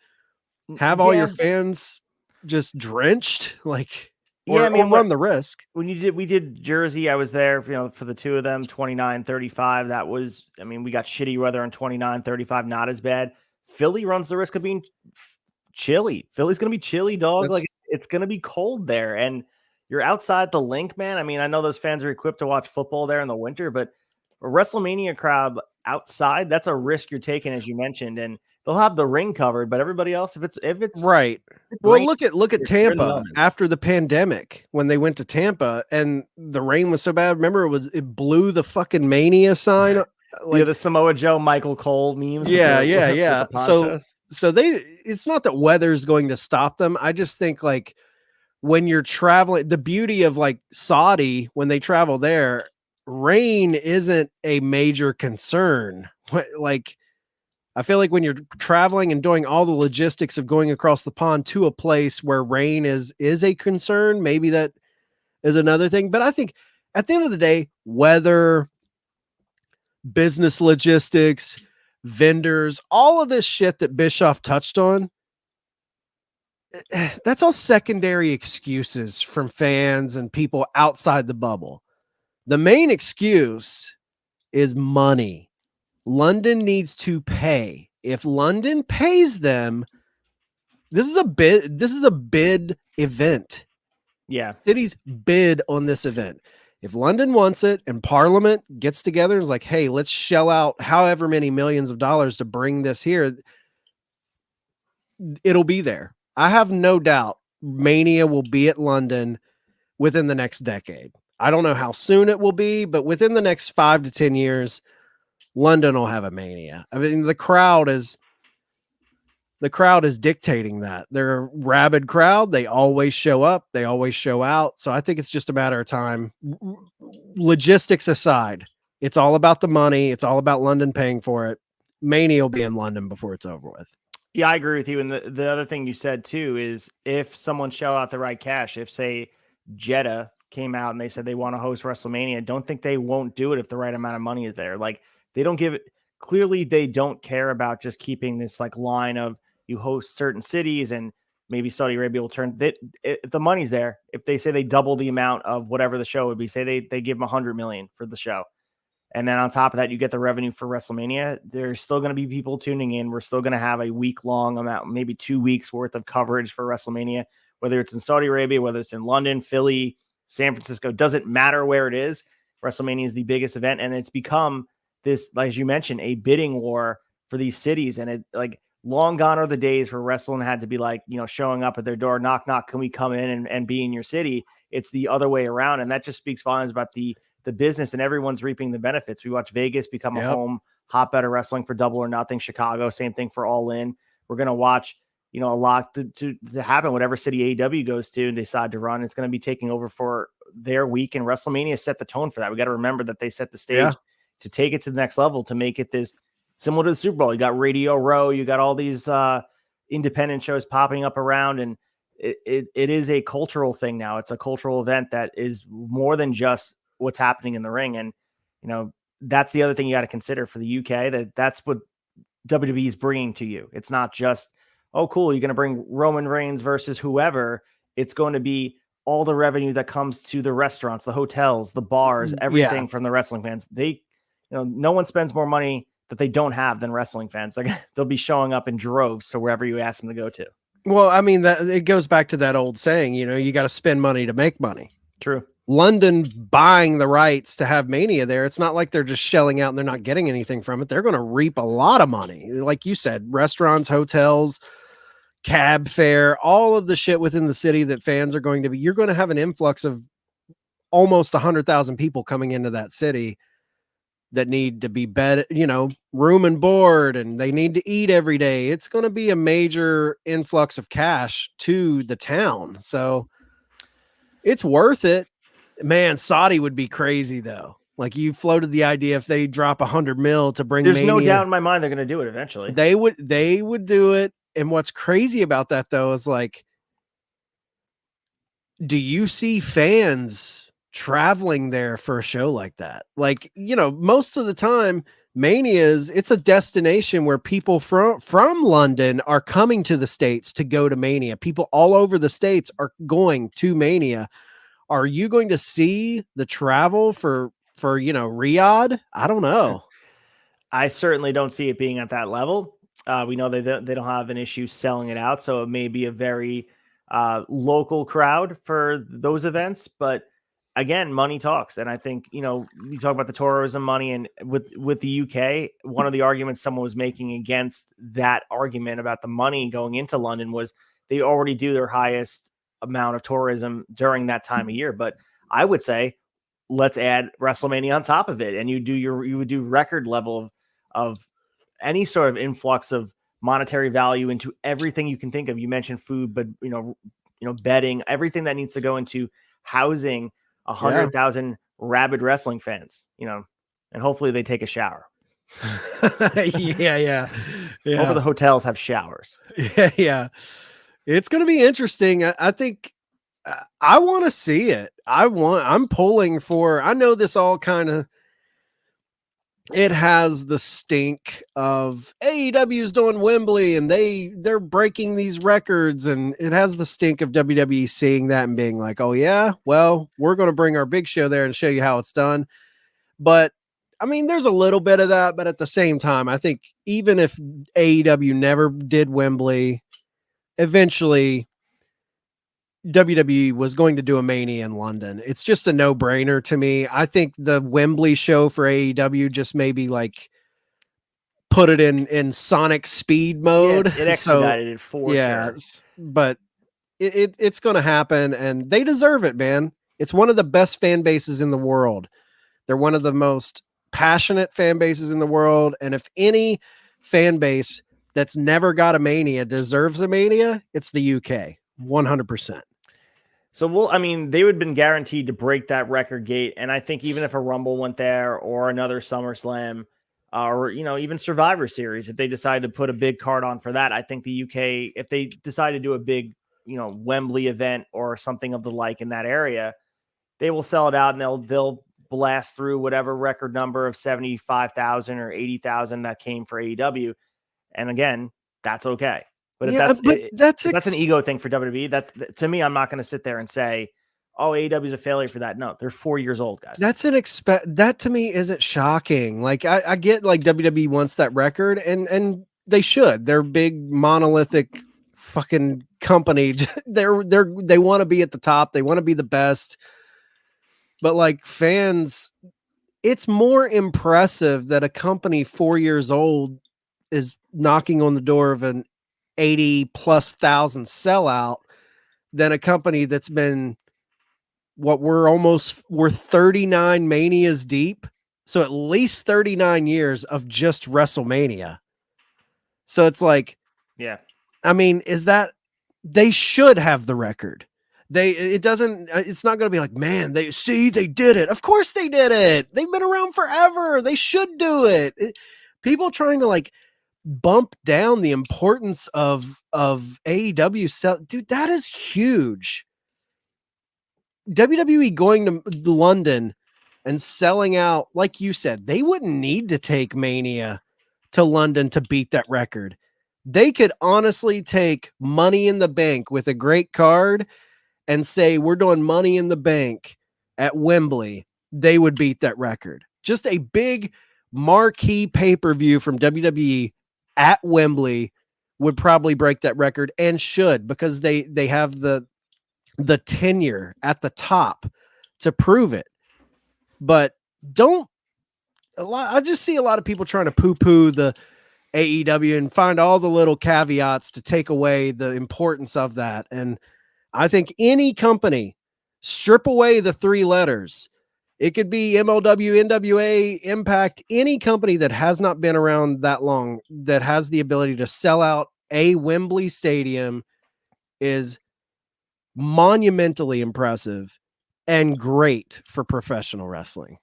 have all your Yeah. fans just drenched, like, Yeah, I mean, or run the risk. when we did Jersey, I was there, for the two of them, 29-35. That was, I mean, we got shitty weather on 29-35, not as bad. Philly runs the risk of being chilly. Philly's going to be chilly, dog. That's- Like, it's going to be cold there. And you're outside the link, man. I mean, I know those fans are equipped to watch football there in the winter, but a WrestleMania crowd outside, that's a risk you're taking, as you mentioned. And they'll have the ring covered, but everybody else, if it's Right. it's Well, rain, look at you're the Tampa elements. after the pandemic when they went to Tampa and the rain was so bad. Remember, it blew the fucking Mania sign. Yeah, the Samoa Joe Michael Cole memes. Yeah. With the ponchos. So it's not that weather's going to stop them. I just think, like, when you're traveling, the beauty of, like, Saudi, when they travel there, rain isn't a major concern. Like, I feel like when you're traveling and doing all the logistics of going across the pond to a place where rain is a concern, maybe that is another thing. But I think at the end of the day, weather, business logistics, vendors, all of this shit that Bischoff touched on, that's all secondary excuses from fans and people outside the bubble. The main excuse is money. London needs to pay. If London pays them, this is a bid event. Yeah. Cities bid on this event. If London wants it and Parliament gets together and is like, hey, let's shell out however many millions of dollars to bring this here, it'll be there. I have no doubt Mania will be at London within the next decade. I don't know how soon it will be, but within the next 5 to 10 years, London will have a Mania. I mean, the crowd is dictating that. They're a rabid crowd. They always show up. They always show out. So I think it's just a matter of time. Logistics aside, it's all about the money. It's all about London paying for it. Mania will be in London before it's over with. Yeah, I agree with you. And the other thing you said too is if someone shell out the right cash, if say Jeddah came out and they said they want to host WrestleMania, don't think they won't do it if the right amount of money is there. Like, they don't give it, clearly they don't care about just keeping this like line of you host certain cities and maybe Saudi Arabia will turn that if the money's there. If they say they double the amount of whatever the show would be, say they give them 100 million for the show. And then on top of that, you get the revenue for WrestleMania. There's still going to be people tuning in. We're still going to have a week-long amount, maybe 2 weeks worth of coverage for WrestleMania, whether it's in Saudi Arabia, whether it's in London, Philly, San Francisco. Doesn't matter where it is. WrestleMania is the biggest event, and it's become this, like, as you mentioned, a bidding war for these cities. And it, like, long gone are the days where wrestling had to be like, showing up at their door, knock, knock, can we come in and be in your city? It's the other way around, and that just speaks volumes about the business, and everyone's reaping the benefits. We watch Vegas become a home hotbed of wrestling for Double or Nothing. Chicago, same thing for All In. We're going to watch, a lot to happen. Whatever city AEW goes to and decide to run, it's going to be taking over for their week. And WrestleMania set the tone for that. We got to remember that they set the stage to take it to the next level, to make it this similar to the Super Bowl. You got Radio Row, you got all these independent shows popping up around, and it is a cultural thing now. It's a cultural event that is more than just what's happening in the ring. And that's the other thing you got to consider for the UK, that's what WWE is bringing to you. It's not just, oh cool, you're going to bring Roman Reigns versus whoever. It's going to be all the revenue that comes to the restaurants, the hotels, the bars, everything from the wrestling fans. They, no one spends more money that they don't have than wrestling fans. They'll be showing up in droves to wherever you ask them to go to. Well, I mean, that it goes back to that old saying, you got to spend money to make money. True. London buying the rights to have Mania there, it's not like they're just shelling out and they're not getting anything from it. They're going to reap a lot of money. Like you said, restaurants, hotels, cab fare, all of the shit within the city that fans are going to be, you're going to have an influx of almost 100,000 people coming into that city that need to be bed, room and board, and they need to eat every day. It's going to be a major influx of cash to the town. So it's worth it. Man, Saudi would be crazy though. Like, you floated the idea if they drop 100 mil to bring There's Mania, no doubt in my mind they're going to do it eventually. They would do it. And what's crazy about that though is, like, do you see fans traveling there for a show like that? Like, most of the time It's a destination where people from London are coming to the States to go to Mania. People all over the States are going to Mania. Are you going to see the travel for Riyadh? I don't know. I certainly don't see it being at that level. We know they don't have an issue selling it out, so it may be a very local crowd for those events. But again, money talks, and I think you talk about the tourism money, and with the UK, one of the arguments someone was making against that argument about the money going into London was they already do their highest amount of tourism during that time of year. But I would say let's add WrestleMania on top of it, and you would do record level of any sort of influx of monetary value into everything you can think of. You mentioned food, but bedding, everything that needs to go into housing 100,000 rabid wrestling fans, and hopefully they take a shower. yeah. Hopefully the hotels have showers. Yeah. It's going to be interesting. I think I want to see it. I'm pulling for, I know this all kind of, it has the stink of AEW's doing Wembley and they're breaking these records, and it has the stink of WWE seeing that and being like, oh yeah, well, we're going to bring our big show there and show you how it's done. But I mean, there's a little bit of that, but at the same time, I think even if AEW never did Wembley, eventually WWE was going to do a Mania in London. It's just a no-brainer to me. I think the Wembley show for AEW just maybe like put it in Sonic speed mode. Yeah, it expedited it for sure. But it's going to happen, and they deserve it, man. It's one of the best fan bases in the world. They're one of the most passionate fan bases in the world, and if any fan base that's never got a Mania deserves a Mania, it's the UK. 100%. So they would have been guaranteed to break that record gate. And I think even if a Rumble went there or another SummerSlam or, even Survivor Series, if they decide to put a big card on for that, I think the UK, if they decide to do a big, Wembley event or something of the like in that area, they will sell it out and they'll blast through whatever record number of 75,000 or 80,000 that came for AEW. And again, that's okay. But if that's an ego thing for WWE, that's, to me, I'm not going to sit there and say, oh, AEW is a failure for that. No, they're 4 years old, guys. That to me isn't shocking. Like I get like WWE wants that record and they should. They're big monolithic fucking company. They want to be at the top. They want to be the best. But like fans, it's more impressive that a company 4 years old is knocking on the door of an 80,000+ sellout than a company that's been we're 39 Manias deep. So at least 39 years of just WrestleMania. So it's like, yeah, I mean, they should have the record. It's not going to be like, man, they did it. Of course they did it. They've been around forever. They should do it. People trying to like bump down the importance of AEW dude, that is huge. WWE going to London and selling out, like you said, they wouldn't need to take Mania to London to beat that record. They could honestly take Money in the Bank with a great card and say, we're doing Money in the Bank at Wembley. They would beat that record. Just a big marquee pay-per-view from WWE at Wembley would probably break that record, and should, because they have the tenure at the top to prove it. But I just see a lot of people trying to poo-poo the AEW and find all the little caveats to take away the importance of that. And I think any company, strip away the three letters. It could be MLW, NWA, Impact, any company that has not been around that long, that has the ability to sell out a Wembley stadium, is monumentally impressive and great for professional wrestling.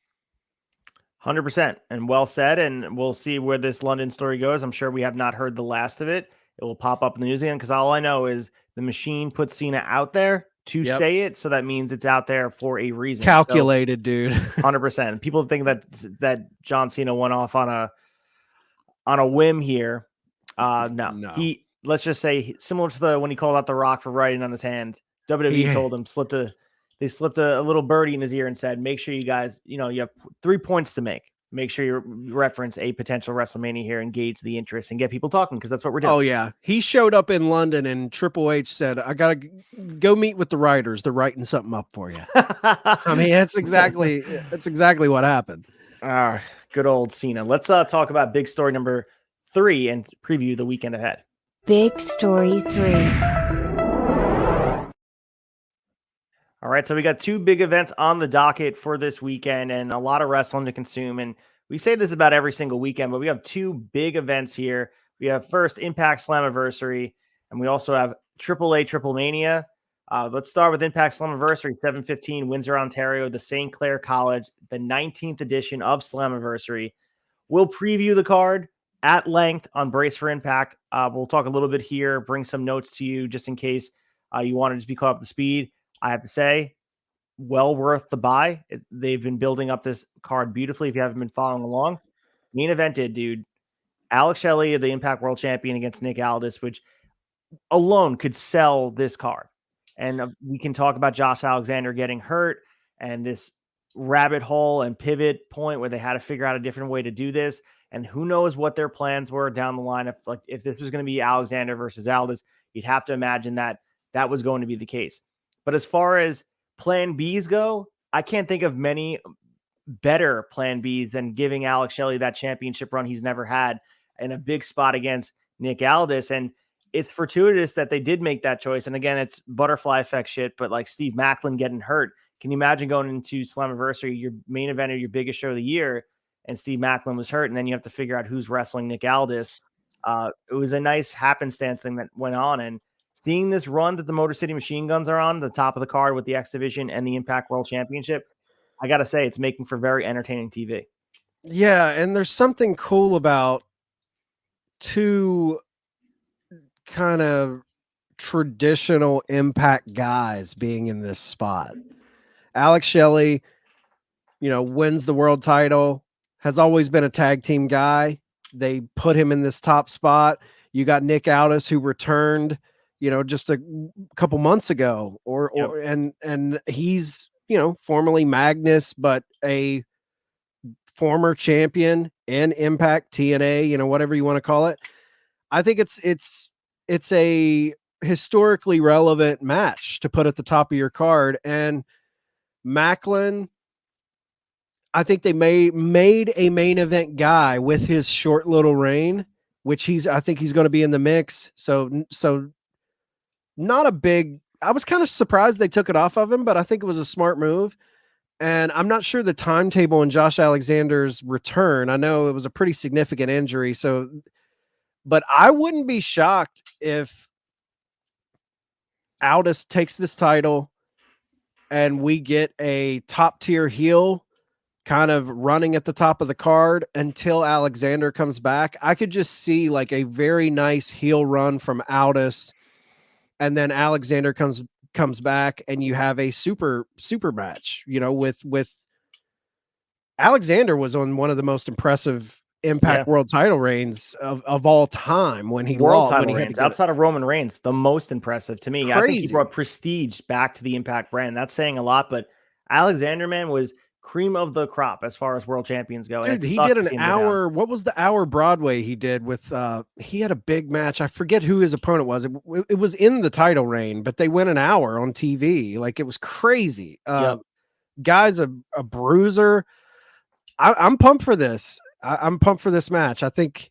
100%. And well said. And we'll see where this London story goes. I'm sure we have not heard the last of it. It will pop up in the news again, because all I know is the Machine put Cena out there to Yep. say it. So that means it's out there for a reason. Calculated, dude. 100%. People think that John Cena went off on a whim here. No. Let's just say similar to when he called out The Rock for writing on his hand. WWE told him they slipped a little birdie in his ear and said, make sure you guys, you have 3 points to make. Make sure you reference a potential WrestleMania here, engage the interest, and get people talking, because that's what we're doing. Oh yeah, he showed up in London, and Triple H said, "I gotta go meet with the writers. They're writing something up for you." I mean, that's exactly what happened. Good old Cena. Let's talk about big story number 3 and preview the weekend ahead. Big Story 3. All right, so we got 2 big events on the docket for this weekend and a lot of wrestling to consume. And we say this about every single weekend, but we have 2 big events here. We have first Impact Slammiversary, and we also have AAA TRIPLEMANIA. Let's start with Impact Slammiversary, 7:15, Windsor, Ontario, the St. Clair College, the 19th edition of Slammiversary. We'll preview the card at length on Brace for Impact. We'll talk a little bit here, bring some notes to you just in case you want to just be caught up to speed. I have to say, well worth the buy. They've been building up this card beautifully if you haven't been following along. Main evented, dude. Alex Shelley, the Impact World Champion, against Nick Aldis, which alone could sell this card. And we can talk about Josh Alexander getting hurt and this rabbit hole and pivot point where they had to figure out a different way to do this. And who knows what their plans were down the line. If this was going to be Alexander versus Aldis, you'd have to imagine that was going to be the case. But as far as plan Bs go, I can't think of many better plan Bs than giving Alex Shelley that championship run he's never had in a big spot against Nick Aldis. And it's fortuitous that they did make that choice. And again, it's butterfly effect shit, but like Steve Macklin getting hurt. Can you imagine going into Slammiversary, your main event or your biggest show of the year, and Steve Macklin was hurt, and then you have to figure out who's wrestling Nick Aldis? It was a nice happenstance thing that went on. And seeing this run that the Motor City Machine Guns are on, the top of the card with the X Division and the Impact World Championship, I got to say, it's making for very entertaining TV. Yeah, and there's something cool about 2 kind of traditional Impact guys being in this spot. Alex Shelley, wins the world title, has always been a tag team guy. They put him in this top spot. You got Nick Aldis, who returned just a couple months ago, and he's, formerly Magnus, but a former champion in Impact, TNA, whatever you want to call it. I think it's a historically relevant match to put at the top of your card. And Macklin, I think they made a main event guy with his short little reign, which I think he's going to be in the mix. So not a big, I was kind of surprised they took it off of him, but I think it was a smart move. And I'm not sure the timetable in Josh Alexander's return. I know it was a pretty significant injury. But I wouldn't be shocked if Aldis takes this title and we get a top tier heel kind of running at the top of the card until Alexander comes back. I could just see like a very nice heel run from Aldis, and then Alexander comes back and you have a super match, with Alexander was on one of the most impressive Impact World title reigns of all time when he world title reigns outside of Roman Reigns, the most impressive to me. Crazy. I think he brought prestige back to the Impact brand. That's saying a lot, but Alexander, man, was cream of the crop as far as world champions go. Dude, he did an hour. What was the hour Broadway he did with he had a big match. I forget who his opponent was. It was in the title reign, but they went an hour on TV. Like, it was crazy. Guy's a bruiser. I'm pumped for this. I'm pumped for this match. I think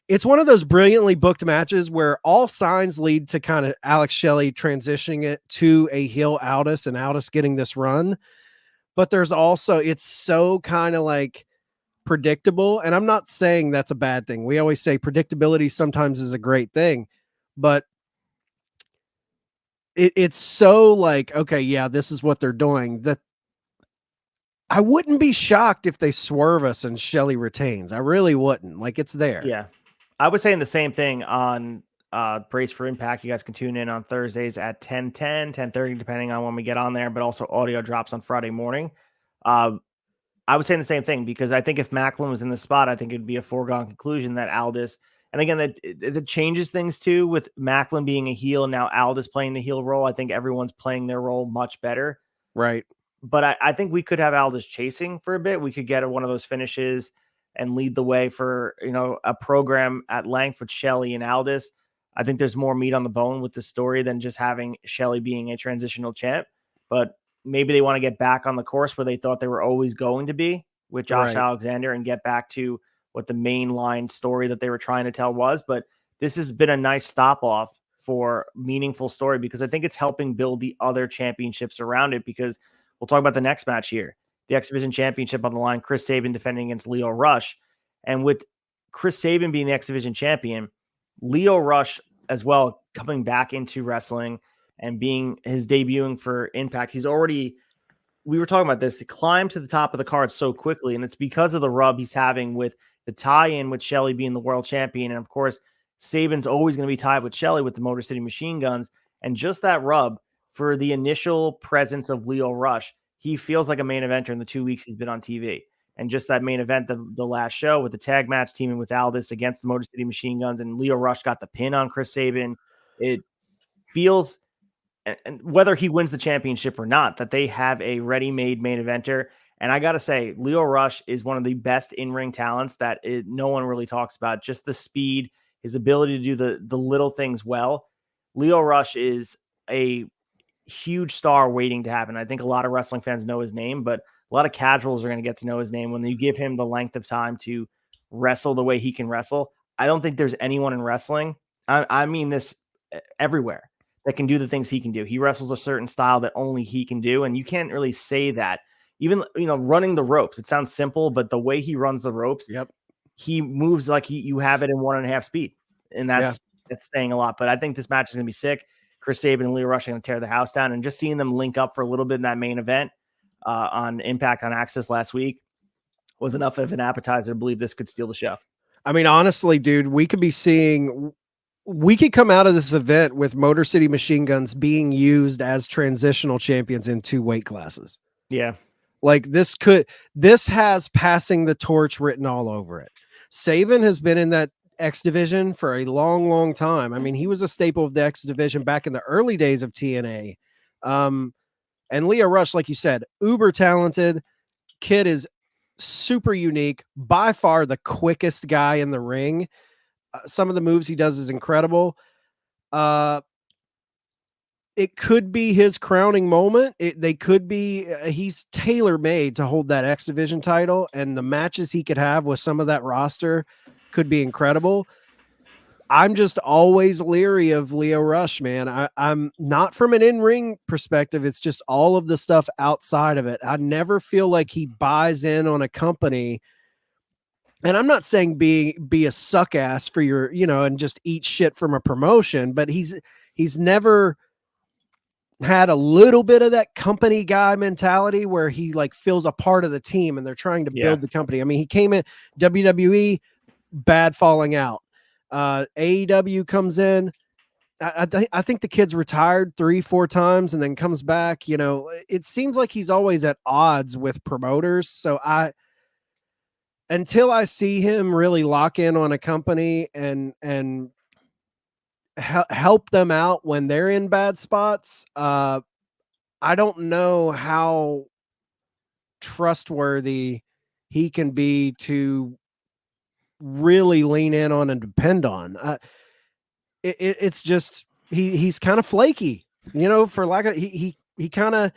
it's one of those brilliantly booked matches where all signs lead to kind of Alex Shelley transitioning it to a heel Aldis and Aldis getting this run. But there's also, it's so kind of like predictable. And I'm not saying that's a bad thing. We always say predictability sometimes is a great thing, but it's so like, okay, yeah, this is what they're doing. That I wouldn't be shocked if they swerve us and Shelley retains. I really wouldn't. Like, it's there. Yeah. I was saying the same thing on Brace for Impact. You guys can tune in on Thursdays at 10:10, 10:30, depending on when we get on there, but also audio drops on Friday morning. I was saying the same thing because I think if Macklin was in the spot, I think it'd be a foregone conclusion that Aldis, and again, that changes things too with Macklin being a heel. Now Aldis playing the heel role. I think everyone's playing their role much better. Right. But I think we could have Aldis chasing for a bit. We could get one of those finishes and lead the way for, a program at length with Shelley and Aldis. I think there's more meat on the bone with the story than just having Shelley being a transitional champ. But maybe they want to get back on the course where they thought they were always going to be with Josh Alexander and get back to what the main line story that they were trying to tell was. But this has been a nice stop off for meaningful story because I think it's helping build the other championships around it, because we'll talk about the next match here. The X Division Championship on the line, Chris Sabin defending against Leo Rush. And with Chris Sabin being the X Division champion, Leo Rush as well coming back into wrestling and being his debuting for Impact. He's already, we were talking about this, he climbed to the top of the card so quickly, and it's because of the rub he's having with the tie-in with Shelley being the world champion. And of course, Sabin's always going to be tied with Shelley with the Motor City Machine Guns. And just that rub for the initial presence of Leo Rush, he feels like a main eventer in the 2 weeks he's been on TV. And just that main event, the last show with the tag match teaming with Aldis against the Motor City Machine Guns, and Leo Rush got the pin on Chris Sabin. It feels, and whether he wins the championship or not, that they have a ready-made main eventer. And I got to say, Leo Rush is one of the best in-ring talents that no one really talks about. Just the speed, his ability to do the little things well. Leo Rush is a huge star waiting to happen. I think a lot of wrestling fans know his name, but a lot of casuals are going to get to know his name when you give him the length of time to wrestle the way he can wrestle. I don't think there's anyone in wrestling, I mean this everywhere, that can do the things he can do. He wrestles a certain style that only he can do, and you can't really say that. Even, running the ropes, it sounds simple, but the way he runs the ropes, he moves like you have it in 1.5 speed, and that's saying a lot. But I think this match is going to be sick. Chris Sabin and Leo Rush are going to tear the house down, and just seeing them link up for a little bit in that main event on Impact on Access last week was enough of an appetizer to believe this could steal the show. I mean, honestly, dude, we could come out of this event with Motor City Machine Guns being used as transitional champions in 2 weight classes. Yeah. Like this has passing the torch written all over it. Sabin has been in that X Division for a long, long time. I mean, he was a staple of the X Division back in the early days of TNA. And Leo Rush, like you said, uber talented. Kid is super unique, by far the quickest guy in the ring. Some of the moves he does is incredible. It could be his crowning moment. They could be, he's tailor-made to hold that X Division title, and the matches he could have with some of that roster could be incredible. I'm just always leery of Leo Rush, man. I'm not from an in-ring perspective. It's just all of the stuff outside of it. I never feel like he buys in on a company. And I'm not saying be a suck ass for your, and just eat shit from a promotion, but he's never had a little bit of that company guy mentality where he like feels a part of the team and they're trying to build the company. I mean, he came in WWE, bad falling out. AEW comes in. I think the kid's retired 3-4 times and then comes back. It seems like he's always at odds with promoters. So until I see him really lock in on a company and help them out when they're in bad spots, I don't know how trustworthy he can be to really lean in on and depend on. It's just he's kind of flaky, for lack of he kind of,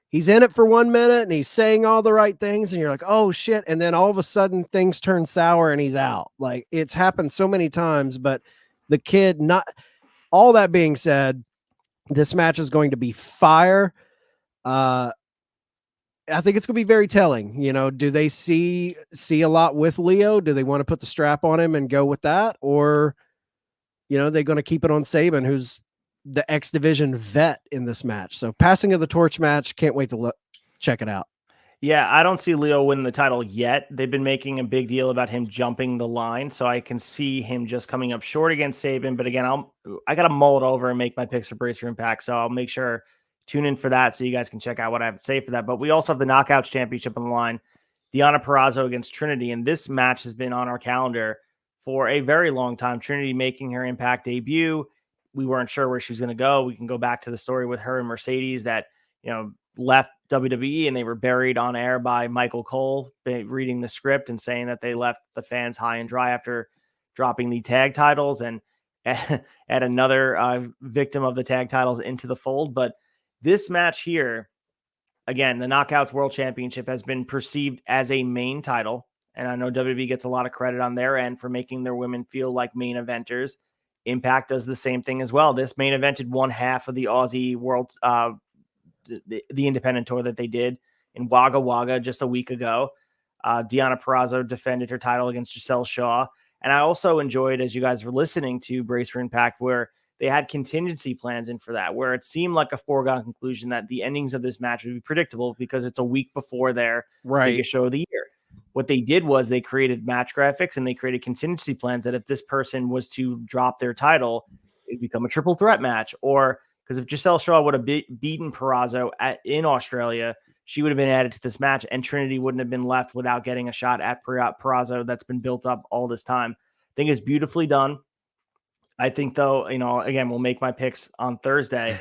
he's in it for 1 minute and he's saying all the right things and you're like, oh shit, and then all of a sudden things turn sour and he's out. Like, it's happened so many times. But the kid, not all that being said, this match is going to be fire. I think it's going to be very telling. Do they see a lot with Leo? Do they want to put the strap on him and go with that? Or, they're going to keep it on Sabin, who's the X Division vet in this match. So passing of the torch match. Can't wait to check it out. Yeah, I don't see Leo winning the title yet. They've been making a big deal about him jumping the line, so I can see him just coming up short against Saban. But again, I gotta mull it over and make my picks for Brace for Impact, so I'll make sure tune in for that so you guys can check out what I have to say for that. But we also have the Knockouts Championship on the line, Deonna Purrazzo against Trinity, and this match has been on our calendar for a very long time. Trinity making her Impact debut. We weren't sure where she was going to go. We can go back to the story with her and Mercedes that left WWE and they were buried on air by Michael Cole reading the script and saying that they left the fans high and dry after dropping the tag titles and add another victim of the tag titles into the fold. But this match here, again, the Knockouts World Championship has been perceived as a main title. And I know WWE gets a lot of credit on their end for making their women feel like main eventers. Impact does the same thing as well. This main evented one half of the Aussie World the independent tour that they did in Wagga Wagga just a week ago. Deonna Purrazzo defended her title against Giselle Shaw. And I also enjoyed, as you guys were listening to Brace for Impact, where they had contingency plans in for that, where it seemed like a foregone conclusion that the endings of this match would be predictable because it's a week before their biggest show of the year. What they did was they created match graphics and they created contingency plans that if this person was to drop their title, it'd become a triple threat match. Or because if Giselle Shaw would have beaten Purrazzo in Australia, she would have been added to this match, and Trinity wouldn't have been left without getting a shot at Purrazzo that's been built up all this time. I think it's beautifully done. I think, though, again, we'll make my picks on Thursday.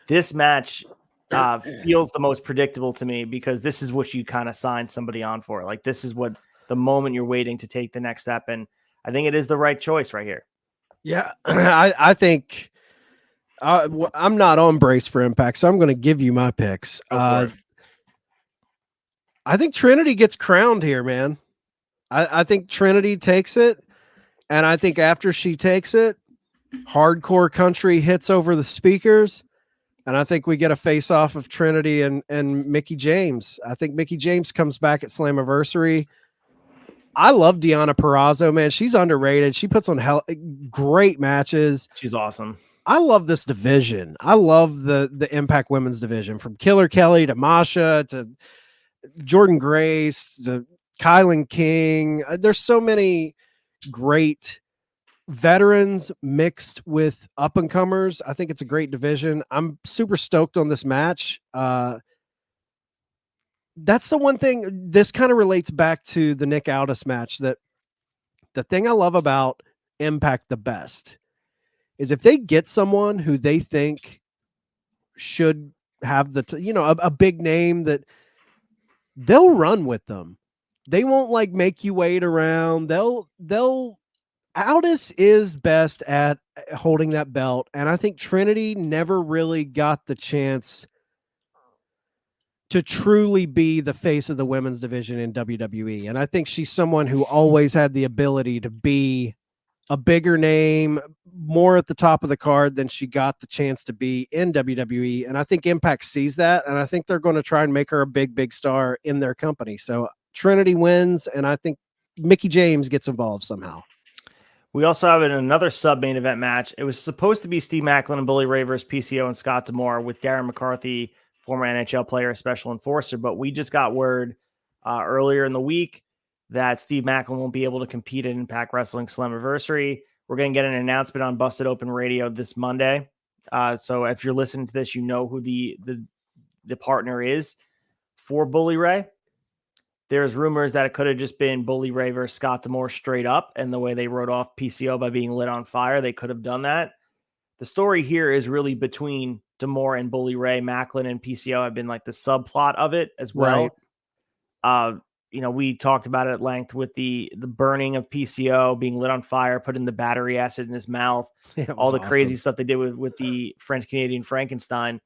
This match feels the most predictable to me because this is what you kind of signed somebody on for. Like, this is what the moment you're waiting to take the next step, and I think it is the right choice right here. Yeah, I think I'm not on Brace for Impact, so I'm going to give you my picks. I think Trinity gets crowned here, man. I think Trinity takes it, and I think after she takes it, Hardcore Country hits over the speakers, and I think we get a face-off of Trinity and Mickie James. I think Mickie James comes back at Slammiversary. I love Deonna Purrazzo, man. She's underrated. She puts on great matches. She's awesome. I love this division. I love the Impact Women's division, from Killer Kelly to Masha to Jordan Grace to Kylan King. There's so many great veterans mixed with up and comers. I think it's a great division. I'm super stoked on this match. That's the one thing. This kind of relates back to the Nick Aldis match. That the thing I love about Impact the best is if they get someone who they think should have a big name, that they'll run with them. They won't like make you wait around. Aldis is best at holding that belt. And I think Trinity never really got the chance to truly be the face of the women's division in WWE. And I think she's someone who always had the ability to be a bigger name, more at the top of the card than she got the chance to be in WWE. And I think Impact sees that, and I think they're going to try and make her a big star in their company. So Trinity wins, and I think Mickie James gets involved somehow. We also have another sub-main event match. It was supposed to be Steve Maclin and Bully Ray versus PCO and Scott D'Amore with Darren McCarthy, former NHL player, special enforcer. But we just got word earlier in the week that Steve Maclin won't be able to compete at Impact Wrestling Slammiversary. We're going to get an announcement on Busted Open Radio this Monday. So if you're listening to this, you know who the partner is for Bully Ray. There's rumors that it could have just been Bully Ray versus Scott D'Amore straight up, and the way they wrote off PCO by being lit on fire, they could have done that. The story here is really between D'Amore and Bully Ray. Maclin and PCO have been like the subplot of it as well. Right. We talked about it at length with the burning of PCO, being lit on fire, putting the battery acid in his mouth, all the crazy stuff they did with the French Canadian Frankenstein.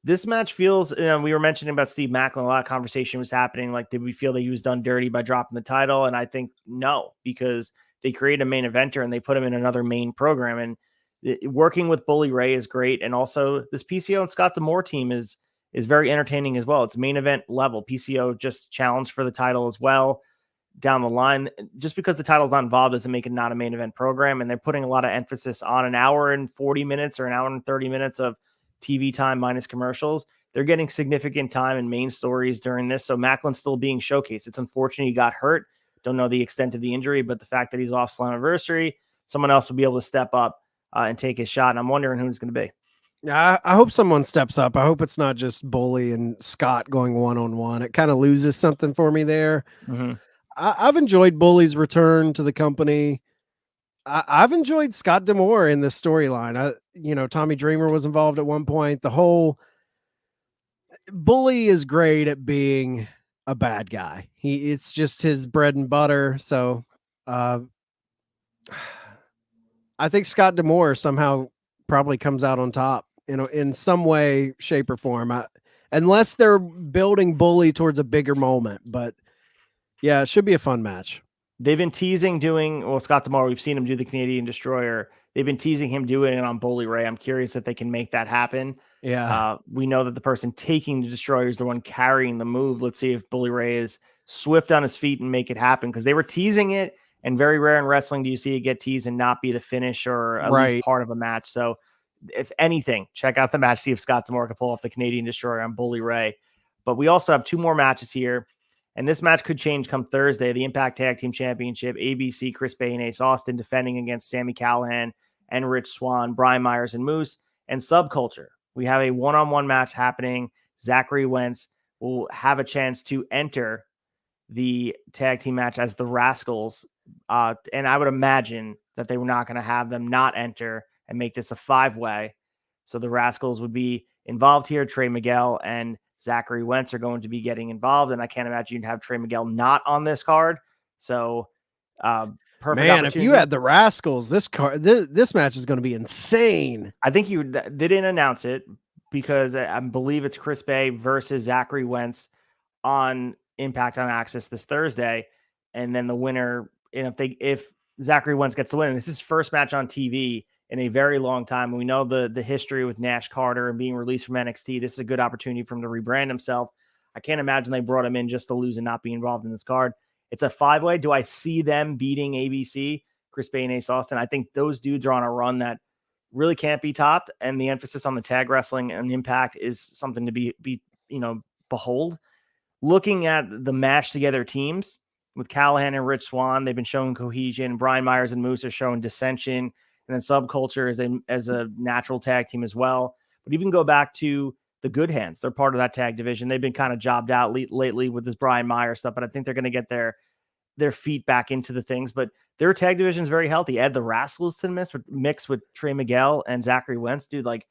This match feels, we were mentioning about Steve Maclin, a lot of conversation was happening. Like, did we feel that he was done dirty by dropping the title? And I think no, because they created a main eventer and they put him in another main program. And working with Bully Ray is great. And also this PCO and Scott D'Amore team is very entertaining as well. It's main event level. PCO just challenged for the title as well down the line. Just because the title's not involved doesn't make it not a main event program. And they're putting a lot of emphasis on an hour and 40 minutes or an hour and 30 minutes of TV time minus commercials. they're getting significant time in main stories during this. So Macklin's still being showcased. It's unfortunate he got hurt. Don't know the extent of the injury, but the fact that he's off Slammiversary, someone else will be able to step up and take his shot. And I'm wondering who it's going to be. Yeah, I hope someone steps up. I hope it's not just Bully and Scott going one-on-one. It kind of loses something for me there. Mm-hmm. I've enjoyed Bully's return to the company. I've enjoyed Scott D'Amore in this storyline. Tommy Dreamer was involved at one point. The whole Bully is great at being a bad guy. It's just his bread and butter. So I think Scott D'Amore somehow probably comes out on top, in some way, shape, or form. Unless they're building Bully towards a bigger moment. But yeah, it should be a fun match. They've been teasing Scott D'Amore. We've seen him do the Canadian Destroyer. They've been teasing him doing it on Bully Ray. I'm curious if they can make that happen. Yeah. We know that the person taking the Destroyer is the one carrying the move. Let's see if Bully Ray is swift on his feet and make it happen, because they were teasing it, and very rare in wrestling do you see it get teased and not be the finish or at least part of a match. So if anything, check out the match, see if Scott D'Amore can pull off the Canadian Destroyer on Bully Ray. But we also have 2 more matches here. And this match could change come Thursday. The Impact Tag Team Championship, ABC, Chris Bay and Ace Austin defending against Sami Callihan and Rich Swann, Brian Myers and Moose, and Subculture. We have a one-on-one match happening. Zachary Wentz will have a chance to enter the tag team match as the Rascals. And I would imagine that they were not going to have them not enter and make this a 5-way. So the Rascals would be involved here. Trey Miguel and Zachary Wentz are going to be getting involved, and I can't imagine you'd have Trey Miguel not on this card. So, perfect. Man, if you had the Rascals, this match is going to be insane. I think they didn't announce it because I believe it's Chris Bay versus Zachary Wentz on Impact on Access this Thursday, and then the winner. And if Zachary Wentz gets the win, and this is his first match on TV in a very long time. And we know the history with Nash Carter and being released from NXT. This is a good opportunity for him to rebrand himself. I can't imagine they brought him in just to lose and not be involved in this card. It's a 5-way. Do I see them beating ABC, Chris Bay and Ace Austin? I think those dudes are on a run that really can't be topped. And the emphasis on the tag wrestling and Impact is something to be behold. Looking at the match together teams with Callihan and Rich Swann, they've been showing cohesion. Brian Myers and Moose are showing dissension. And then Subculture as a natural tag team as well. But even go back to the Good Hands. They're part of that tag division. They've been kind of jobbed out lately with this Brian Myers stuff, but I think they're going to get their feet back into the things. But their tag division is very healthy. Add the Rascals to the mix with Trey Miguel and Zachary Wentz. Dude, like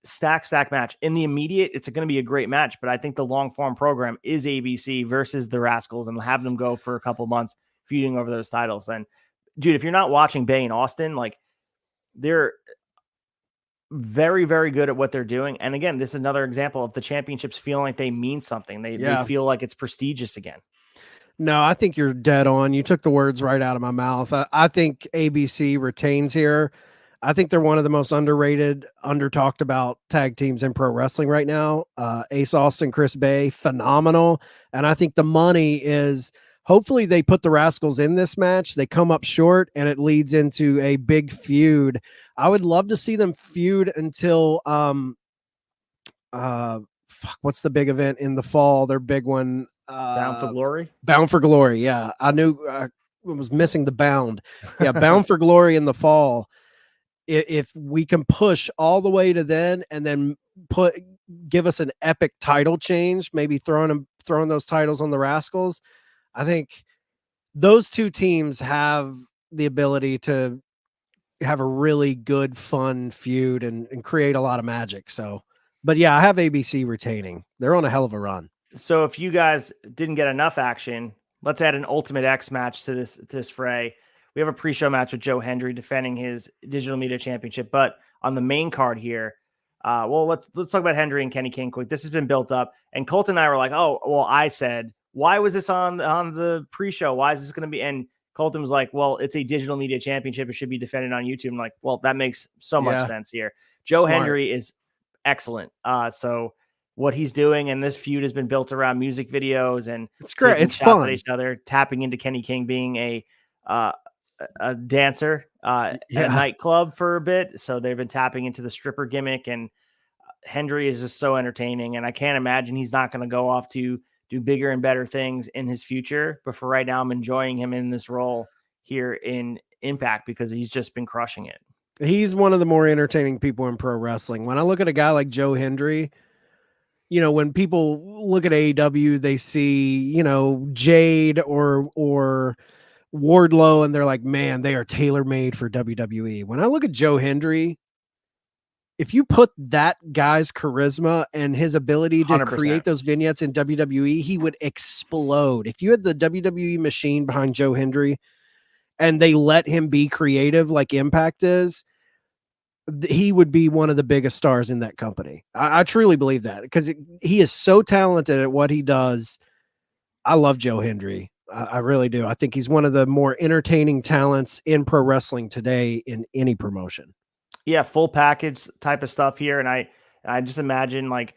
stack match. In the immediate, it's going to be a great match, but I think the long form program is ABC versus the Rascals, and have them go for a couple months feuding over those titles. And dude, if you're not watching Bay and Austin, like, they're very, very good at what they're doing. And again, this is another example of the championships feeling like they mean something. They feel like it's prestigious again. No, I think you're dead on. You took the words right out of my mouth. I think ABC retains here. I think they're one of the most underrated, under-talked about tag teams in pro wrestling right now. Ace Austin, Chris Bay, phenomenal. And I think the money is... Hopefully they put the Rascals in this match. They come up short and it leads into a big feud. I would love to see them feud until what's the big event in the fall? Their big one. Bound for Glory? Bound for Glory, yeah. I knew I was missing the Bound. Yeah, Bound for Glory in the fall. If we can push all the way to then and then give us an epic title change, maybe throwing those titles on the Rascals, I think those two teams have the ability to have a really good, fun feud and create a lot of magic. So, but yeah, I have ABC retaining. They're on a hell of a run. So if you guys didn't get enough action, let's add an Ultimate X match to this fray. We have a pre-show match with Joe Hendry defending his Digital Media Championship, but on the main card here, let's talk about Hendry and Kenny King quick. This has been built up, and Colt and I were like, oh, well, I said, why was this on the pre-show? Why is this going to be? And Colton was like, well, it's a Digital Media Championship. It should be defended on YouTube. I'm like, well, that makes so much sense here. Joe Hendry is excellent. So what he's doing, and this feud has been built around music videos, and it's great. It's fun. At each other, tapping into Kenny King being a dancer at a nightclub for a bit. So they've been tapping into the stripper gimmick, and Hendry is just so entertaining, and I can't imagine he's not going to go off to do bigger and better things in his future. But for right now, I'm enjoying him in this role here in Impact because he's just been crushing it. He's one of the more entertaining people in pro wrestling. When I look at a guy like Joe Hendry, you know, when people look at AEW, they see, you know, Jade or Wardlow, and they're like, man, they are tailor-made for WWE. When I look at Joe Hendry, if you put that guy's charisma and his ability to 100%. create those vignettes in WWE, he would explode. If you had the WWE machine behind Joe Hendry and they let him be creative like Impact is, he would be one of the biggest stars in that company. I truly believe that because he is so talented at what he does. I love Joe Hendry. I really do. I think he's one of the more entertaining talents in pro wrestling today in any promotion. Yeah, full package type of stuff here. And I just imagine like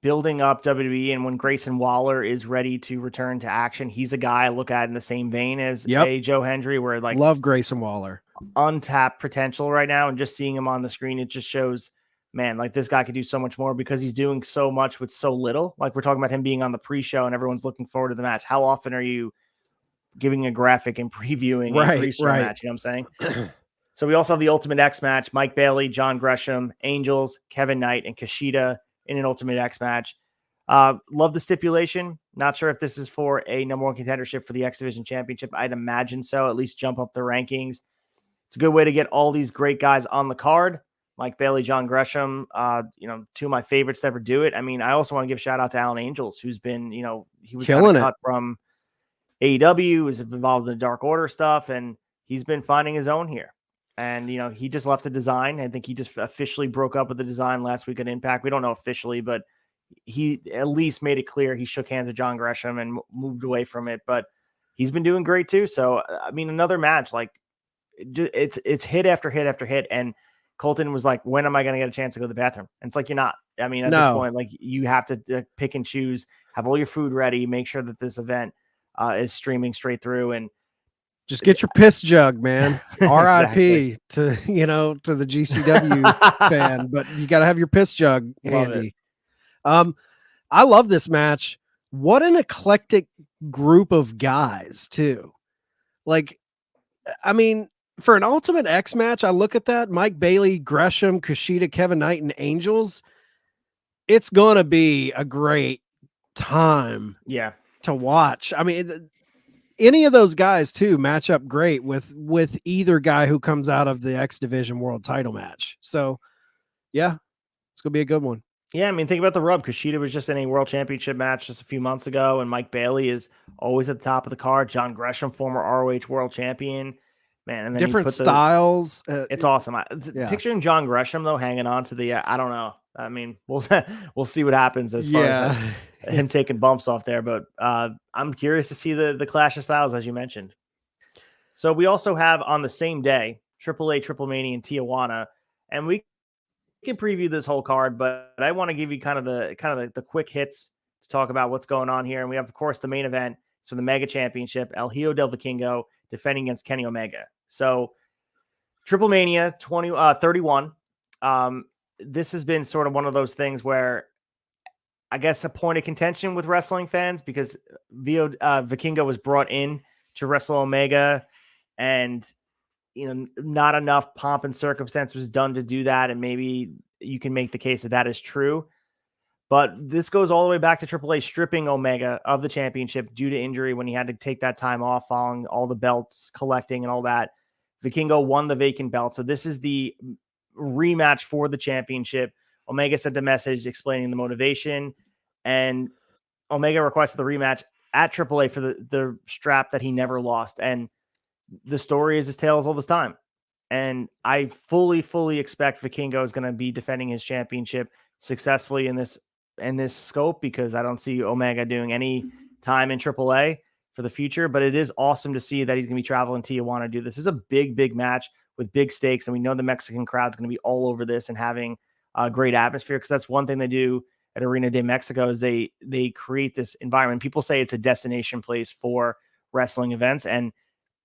building up WWE, and when Grayson Waller is ready to return to action, he's a guy I look at in the same vein as a Joe Hendry, where like love Grayson Waller. Untapped potential right now, and just seeing him on the screen, it just shows, man, like this guy could do so much more because he's doing so much with so little. Like we're talking about him being on the pre-show and everyone's looking forward to the match. How often are you giving a graphic and previewing a pre-show match? You know what I'm saying? So we also have the Ultimate X match: Mike Bailey, John Gresham, Angels, Kevin Knight, and Kushida in an Ultimate X match. Love the stipulation. Not sure if this is for a number one contendership for the X Division Championship. I'd imagine so. At least jump up the rankings. It's a good way to get all these great guys on the card. Mike Bailey, John Gresham, you know, two of my favorites to ever do it. I mean, I also want to give shout out to Alan Angels, who's been, you know, he was kind of cut from AEW, was involved in the Dark Order stuff, and he's been finding his own here. And, you know, he just left the design. I think he just officially broke up with the design last week at Impact. We don't know officially, but he at least made it clear he shook hands with John Gresham and moved away from it. But he's been doing great too. So, I mean, another match, like it's hit after hit after hit. And Colton was like, when am I going to get a chance to go to the bathroom? And it's like, you're not. I mean, at this point, like you have to pick and choose, have all your food ready, make sure that this event is streaming straight through, and just get your piss jug, man. RIP to, you know, to the GCW fan, but you got to have your piss jug handy. I love this match. What an eclectic group of guys too. Like, I mean, for an Ultimate X match, I look at that: Mike Bailey, Gresham, Kushida, Kevin Knight, and Angels. It's going to be a great time to watch. I mean, any of those guys too match up great with either guy who comes out of the X Division World Title match. So yeah, it's gonna be a good one. Yeah, I mean, think about the rub. Kushida was just in a World Championship match just a few months ago, and Mike Bailey is always at the top of the card. John Gresham, former ROH World Champion, man, and then different styles. It's awesome. Picturing John Gresham though hanging on to the, I don't know. I mean, we'll see what happens as far as him taking bumps off there, but I'm curious to see the clash of styles as you mentioned. So we also have on the same day AAA TRIPLEMANIA in Tijuana, and we can preview this whole card, but I want to give you kind of the quick hits to talk about what's going on here. And we have, of course, the main event. So the Mega Championship, El Hijo del Vikingo defending against Kenny Omega. So TRIPLEMANIA 31. This has been sort of one of those things where I guess a point of contention with wrestling fans, because Vikingo was brought in to wrestle Omega, and you know, not enough pomp and circumstance was done to do that. And maybe you can make the case that is true, but this goes all the way back to AAA stripping Omega of the championship due to injury when he had to take that time off following all the belts collecting and all that. Vikingo won the vacant belt. So this is the rematch for the championship. Omega sent a message explaining the motivation, and Omega requested the rematch at AAA for the strap that he never lost. And the story is his tales all this time. And I fully expect Vikingo is going to be defending his championship successfully in this scope, because I don't see Omega doing any time in AAA for the future. But it is awesome to see that he's going to be traveling to Tijuana to do this. This is a big match with big stakes, and we know the Mexican crowd's going to be all over this and having a great atmosphere, because that's one thing they do at Arena de Mexico is they create this environment. People say it's a destination place for wrestling events, and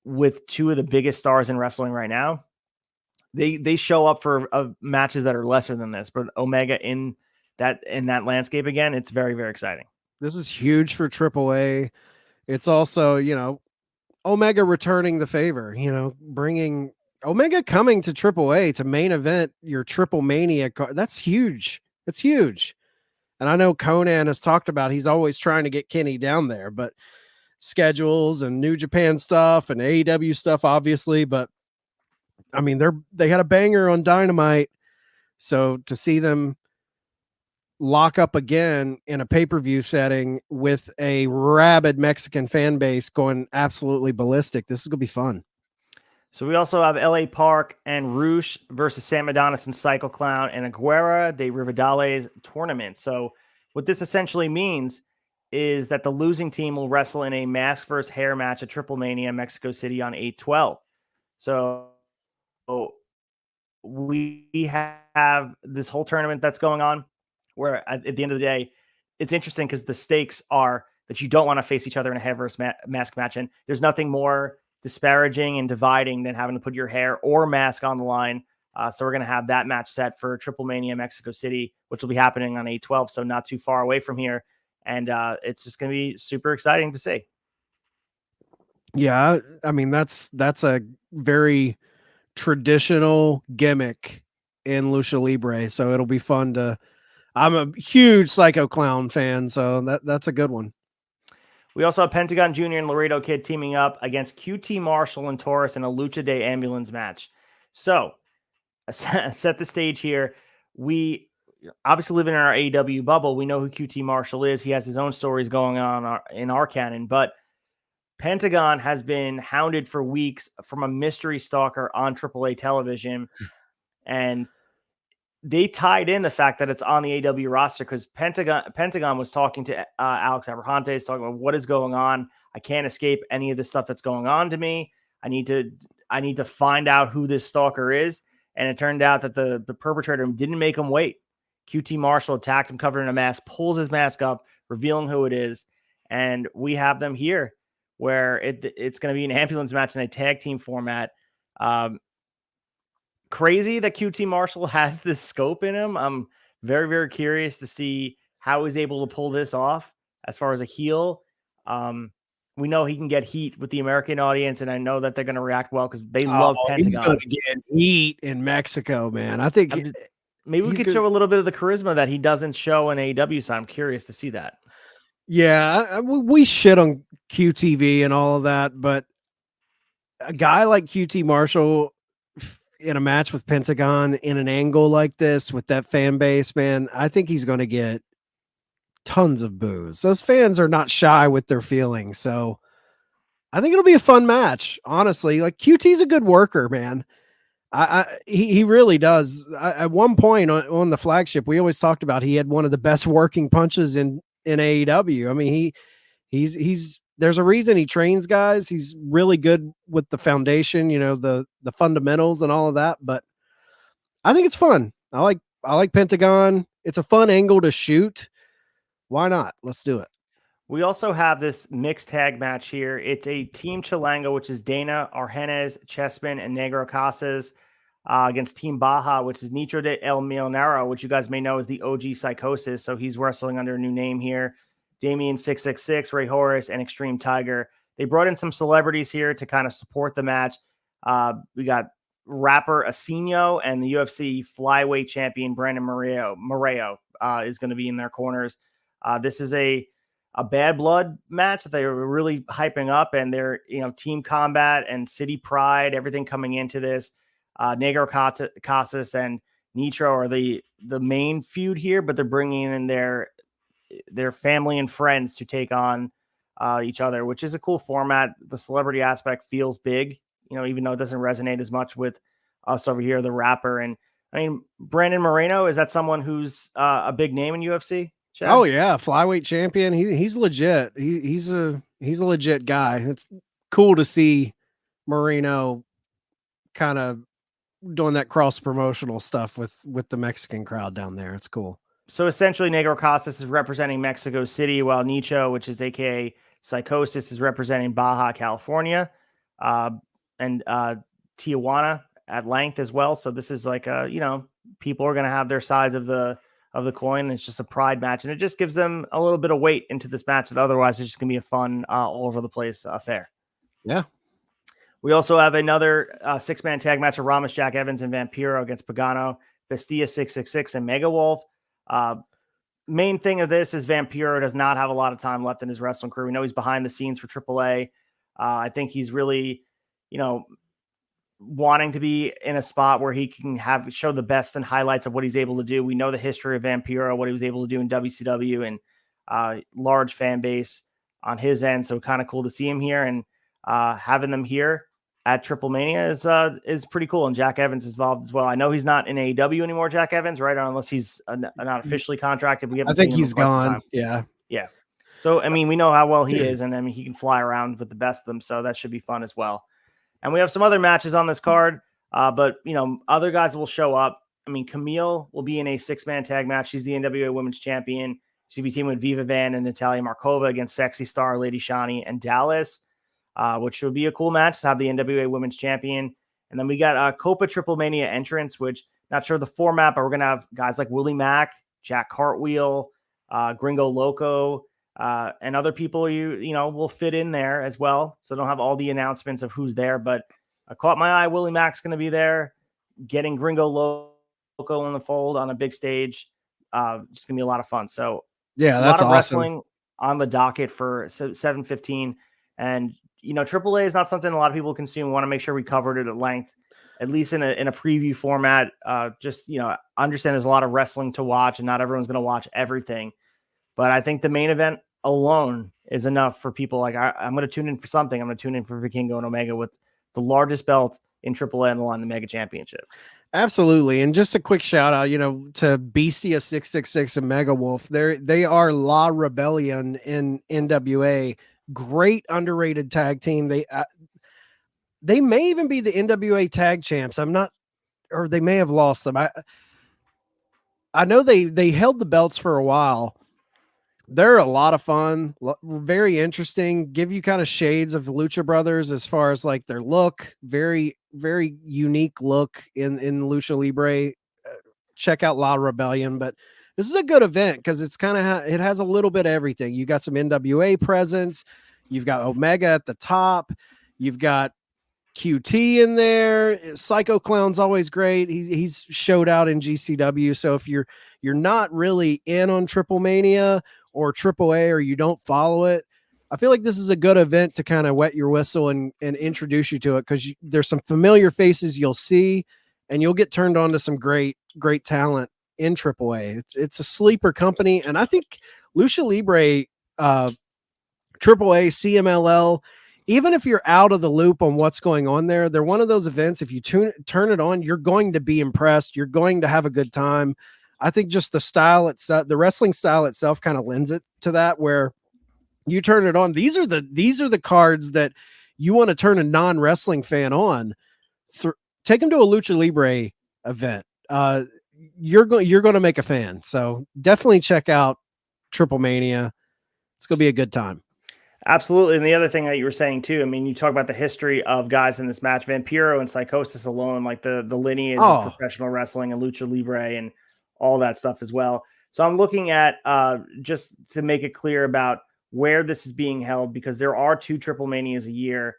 with two of the biggest stars in wrestling right now, they show up for matches that are lesser than this, but Omega in that landscape again, it's very, very exciting. This is huge for AAA. It's also, Omega returning the favor, bringing Omega coming to AAA to main event your TRIPLEMANIA card. That's huge. It's huge. And I know Conan has talked about he's always trying to get Kenny down there, but schedules and New Japan stuff and AEW stuff, obviously. But I mean, they had a banger on Dynamite. So to see them lock up again in a pay-per-view setting with a rabid Mexican fan base going absolutely ballistic, this is going to be fun. So we also have LA Park and Roosh versus Sam Adonis and Psycho Clown and Aguera de Rivadales tournament. So what this essentially means is that the losing team will wrestle in a mask versus hair match at TRIPLEMANIA Mexico City on 8/12. So we have this whole tournament that's going on where at the end of the day, it's interesting because the stakes are that you don't want to face each other in a hair versus mask match. And there's nothing more disparaging and dividing than having to put your hair or mask on the line. So we're going to have that match set for TRIPLEMANIA Mexico City, which will be happening on 8/12. So not too far away from here. And it's just going to be super exciting to see. Yeah. I mean, that's a very traditional gimmick in Lucha Libre. So it'll be fun to, I'm a huge Psycho Clown fan. So that's a good one. We also have Pentagon Jr. and Laredo Kid teaming up against QT Marshall and Taurus in a Lucha Day ambulance match. So, set the stage here. We obviously live in our AEW bubble. We know who QT Marshall is. He has his own stories going on in our canon, but Pentagon has been hounded for weeks from a mystery stalker on AAA television, and they tied in the fact that it's on the AEW roster because Pentagon was talking to Alex Abrahantes, talking about what is going on. I can't escape any of the stuff that's going on to me. I need to find out who this stalker is. And it turned out that the perpetrator didn't make him wait. QT Marshall attacked him covered in a mask, pulls his mask up, revealing who it is. And we have them here where it's going to be an ambulance match in a tag team format. Crazy that QT Marshall has this scope in him. I'm very, very curious to see how he's able to pull this off as far as a heel. We know he can get heat with the American audience, and I know that they're going to react well because they love Pentagon. He's going to get heat in Mexico, man. I think maybe we could show a little bit of the charisma that he doesn't show in AEW, so I'm curious to see that. Yeah, we shit on QTV and all of that, but a guy like QT Marshall in a match with Pentagon in an angle like this with that fan base, man, I think he's going to get tons of boos. Those fans are not shy with their feelings. So I think it'll be a fun match. Honestly, like QT's a good worker, man. He really does. At one point on the flagship, we always talked about he had one of the best working punches in AEW. I mean, he's there's a reason he trains guys. He's really good with the foundation, the fundamentals and all of that. But I think it's fun. I like Pentagon. It's a fun angle to shoot. Why not? Let's do it. We also have this mixed tag match here. It's a Team Chilango, which is Dana, Argenis, Chessman, and Negro Casas against Team Baja, which is Nitro de El Millonero, which you guys may know is the OG Psychosis. So he's wrestling under a new name here. Damien 666, Ray Horace, and Extreme Tiger. They brought in some celebrities here to kind of support the match. We got rapper Asinio and the UFC flyweight champion Brandon Moreo is going to be in their corners. This is a bad blood match that they were really hyping up, and they're, team combat and city pride, everything coming into this. Negro Casas and Nitro are the main feud here, but they're bringing in their family and friends to take on each other, which is a cool format. The celebrity aspect feels big, even though it doesn't resonate as much with us over here, the rapper. And I mean, Brandon Moreno, is that someone who's a big name in UFC? Chad? Oh yeah. Flyweight champion. He's legit. He's a legit guy. It's cool to see Moreno kind of doing that cross promotional stuff with the Mexican crowd down there. It's cool. So essentially, Negro Casas is representing Mexico City, while Nicho, which is AKA Psychosis, is representing Baja California, and Tijuana at length as well. So this is like people are going to have their sides of the coin. It's just a pride match, and it just gives them a little bit of weight into this match that otherwise it's just going to be a fun all over the place affair. Yeah. We also have another 6-man tag match of Ramos, Jack Evans, and Vampiro against Pagano, Bestia 666, and Mega Wolf. Main thing of this is Vampiro does not have a lot of time left in his wrestling career. We know he's behind the scenes for AAA. I think he's really, wanting to be in a spot where he can show the best and highlights of what he's able to do. We know the history of Vampiro, what he was able to do in WCW, and large fan base on his end. So kind of cool to see him here, and having them here at TRIPLEMANIA is pretty cool. And Jack Evans is involved as well. I know he's not in AEW anymore, Jack Evans, right? Unless he's not officially contracted. I think he's gone. Yeah. Yeah. So, I mean, we know how well he is, and I mean, he can fly around with the best of them. So that should be fun as well. And we have some other matches on this card, but other guys will show up. I mean, Camille will be in a 6-man tag match. She's the NWA Women's Champion. She'll be teaming with Viva Van and Natalia Markova against Sexy Star, Lady Shani, and Dallas, which would be a cool match to have the NWA Women's Champion. And then we got Copa TRIPLEMANIA entrance, which not sure the format, but we're going to have guys like Willie Mack, Jack Cartwheel, Gringo Loco, and other people will fit in there as well. So don't have all the announcements of who's there, but I caught my eye. Willie Mack's going to be there, getting Gringo Loco in the fold on a big stage. Just gonna be a lot of fun. So yeah, a lot that's of awesome. wrestling on the docket for 7:15, and AAA is not something a lot of people consume. We want to make sure we covered it at length, at least in a preview format. Understand there's a lot of wrestling to watch, and not everyone's going to watch everything. But I think the main event alone is enough for people. Like I'm going to tune in for something. I'm going to tune in for Vikingo and Omega with the largest belt in AAA on the line, the Mega Championship. Absolutely. And just a quick shout out, to Bestia 666 and Mega Wolf. They are La Rebellion in NWA. Great underrated tag team. They may even be the NWA tag champs. Or they may have lost them. I know they held the belts for a while. They're a lot of fun, very interesting, give you kind of shades of the Lucha Brothers as far as like their look, very, very unique look in Lucha Libre. Check out La Rebellion, but this is a good event because it's kind of, it has a little bit of everything. You got some NWA presence. You've got Omega at the top. You've got QT in there. Psycho Clown's always great. He's showed out in GCW. So if you're not really in on TRIPLEMANIA or AAA, or you don't follow it, I feel like this is a good event to kind of wet your whistle and introduce you to it, because there's some familiar faces you'll see, and you'll get turned on to some great talent in AAA. It's a sleeper company, and I think Lucha Libre, AAA, CMLL, even if you're out of the loop on what's going on there, they're one of those events, if you turn it on, you're going to be impressed. You're going to have a good time. I think just the style itself, the wrestling style itself kind of lends it to that, where you turn it on. These are the cards that you want to turn a non-wrestling fan on. Take them to a Lucha Libre event. You're going to make a fan. So definitely check out TRIPLEMANIA. It's going to be a good time. Absolutely. And the other thing that you were saying too, I mean, you talk about the history of guys in this match, Vampiro and Psychosis alone, like the lineage of professional wrestling and Lucha Libre and all that stuff as well. So I'm looking at just to make it clear about where this is being held, because there are 2 TRIPLEMANIAs a year.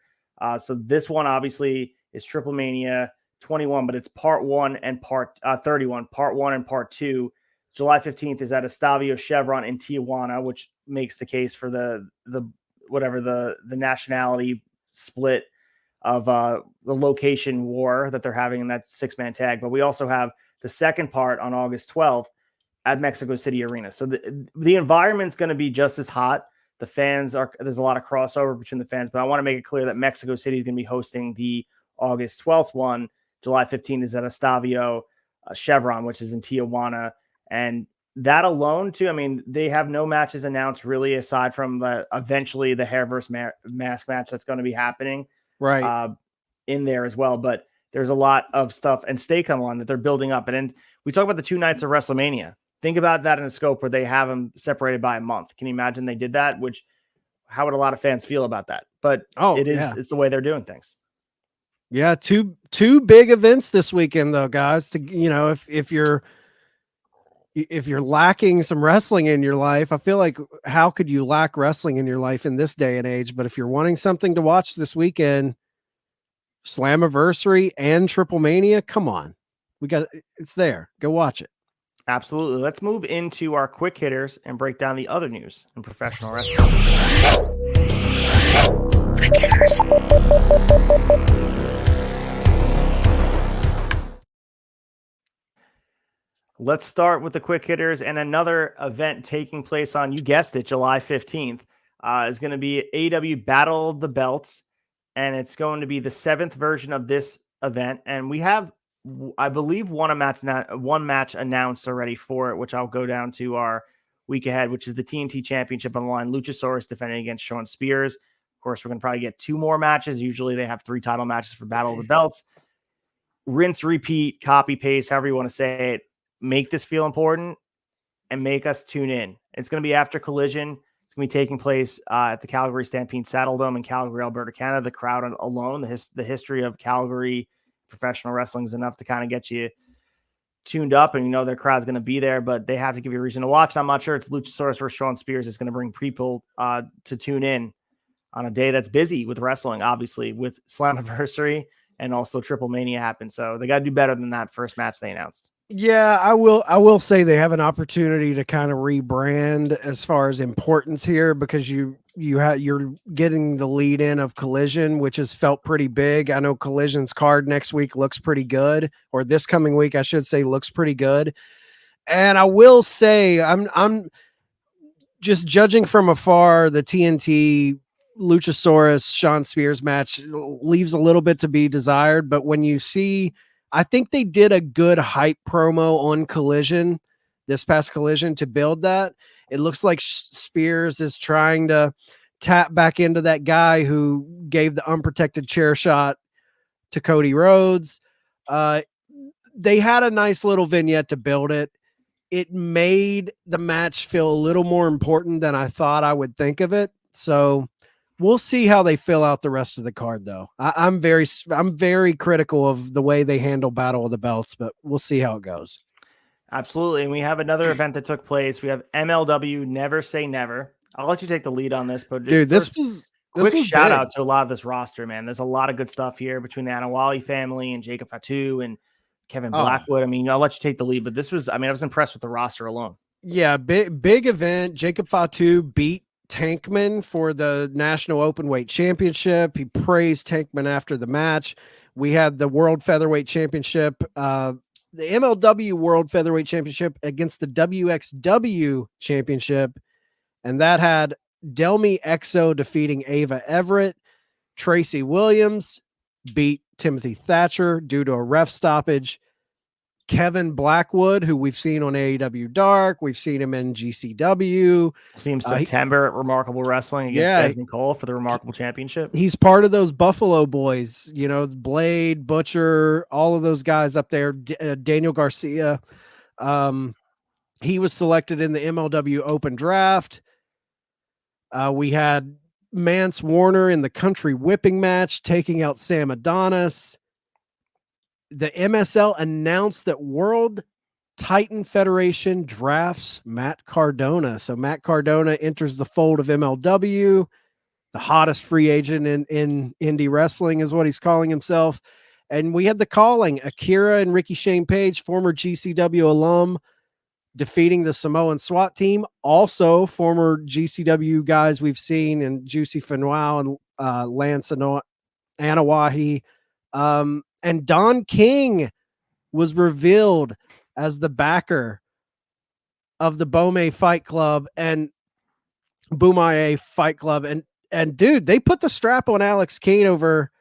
So this one obviously is TRIPLEMANIA 21, but it's part 1 and part 31, part 1 and part 2. July 15th is at Estavio Chevron in Tijuana, which makes the case for the nationality split of the location war that they're having in that 6-man tag. But we also have the second part on August 12th at Mexico City Arena. So the environment's going to be just as hot. There's a lot of crossover between the fans, but I want to make it clear that Mexico City is going to be hosting the August 12th one. July 15th is at Estavio Chevron, which is in Tijuana. And that alone too, I mean, they have no matches announced really, aside from eventually the hair versus mask match that's going to be happening right in there as well. But there's a lot of stuff and stake on the line that they're building up. And we talk about the 2 nights of WrestleMania. Think about that in a scope where they have them separated by a month. Can you imagine they did that? How would a lot of fans feel about that? But it's the way they're doing things. Yeah, two big events this weekend though, guys. To if you're lacking some wrestling in your life, I feel like how could you lack wrestling in your life in this day and age? But if you're wanting something to watch this weekend, Slammiversary and TRIPLEMANIA, come on. It's there. Go watch it. Absolutely. Let's move into our quick hitters and break down the other news in professional wrestling. Quick hitters. Let's start with the quick hitters and another event taking place on, you guessed it, July 15th. Is going to be AEW Battle of the Belts, and it's going to be the 7th version of this event. And we have, I believe, one match announced already for it, which I'll go down to our week ahead, which is the TNT Championship on the line. Luchasaurus defending against Shawn Spears. Of course, we're going to probably get 2 more matches. Usually they have 3 title matches for Battle of the Belts. Rinse, repeat, copy, paste, however you want to say it. Make this feel important and make us tune in. It's going to be after Collision. It's going to be taking place at the Calgary Stampede Saddledome in Calgary, Alberta, Canada. The crowd alone, the history of Calgary professional wrestling is enough to kind of get you tuned up, and their crowd's going to be there, but they have to give you a reason to watch. I'm not sure it's Luchasaurus versus Shawn Spears is going to bring people to tune in on a day that's busy with wrestling, obviously, with Slammiversary and also TRIPLEMANIA happen. So they got to do better than that first match they announced. Yeah, I will say they have an opportunity to kind of rebrand as far as importance here, because you're getting the lead in of Collision, which has felt pretty big. I know Collision's card next week looks pretty good, or this coming week, I should say, looks pretty good. And I will say, I'm just judging from afar, the TNT Luchasaurus Shawn Spears match leaves a little bit to be desired, but when you see, I think they did a good hype promo on Collision, this past Collision, to build that. It looks like Spears is trying to tap back into that guy who gave the unprotected chair shot to Cody Rhodes. They had a nice little vignette to build it. It made the match feel a little more important than I thought I would think of it. So we'll see how they fill out the rest of the card, though. I'm very critical of the way they handle Battle of the Belts, but we'll see how it goes. Absolutely. And we have another event that took place. We have MLW Never Say Never. I'll let you take the lead on this, but dude, this was quick shout big. out to a lot of this roster, man. There's a lot of good stuff here between the Anawali family and Jacob Fatu and Kevin Blackwood. I mean, I'll let you take the lead, but this was, I was impressed with the roster alone. Yeah, big event. Jacob Fatu beat Tankman for the National Openweight Championship. He praised Tankman after the match. We had the World Featherweight Championship, the MLW World Featherweight Championship against the WXW Championship, and that had Delmi Exo defeating Ava Everett. Tracy Williams beat Timothy Thatcher due to a ref stoppage. Kevin Blackwood, who we've seen on AEW Dark, we've seen him in GCW. See him September at Remarkable Wrestling against Desmond Cole for the Remarkable Championship. He's part of those Buffalo boys, Blade, Butcher, all of those guys up there. Daniel Garcia. He was selected in the MLW Open Draft. We had Mance Warner in the country whipping match, taking out Sam Adonis. The MSL announced that World Titan Federation drafts Matt Cardona. So Matt Cardona enters the fold of MLW, the hottest free agent in indie wrestling is what he's calling himself. And we had the calling, Akira and Ricky Shane Page, former GCW alum, defeating the Samoan SWAT team. Also former GCW guys we've seen in Juicy Fanois and Lance Anawahi. And Don King was revealed as the backer of the Bome Fight Club and Bumaye Fight Club. And dude, they put the strap on Alex Kane over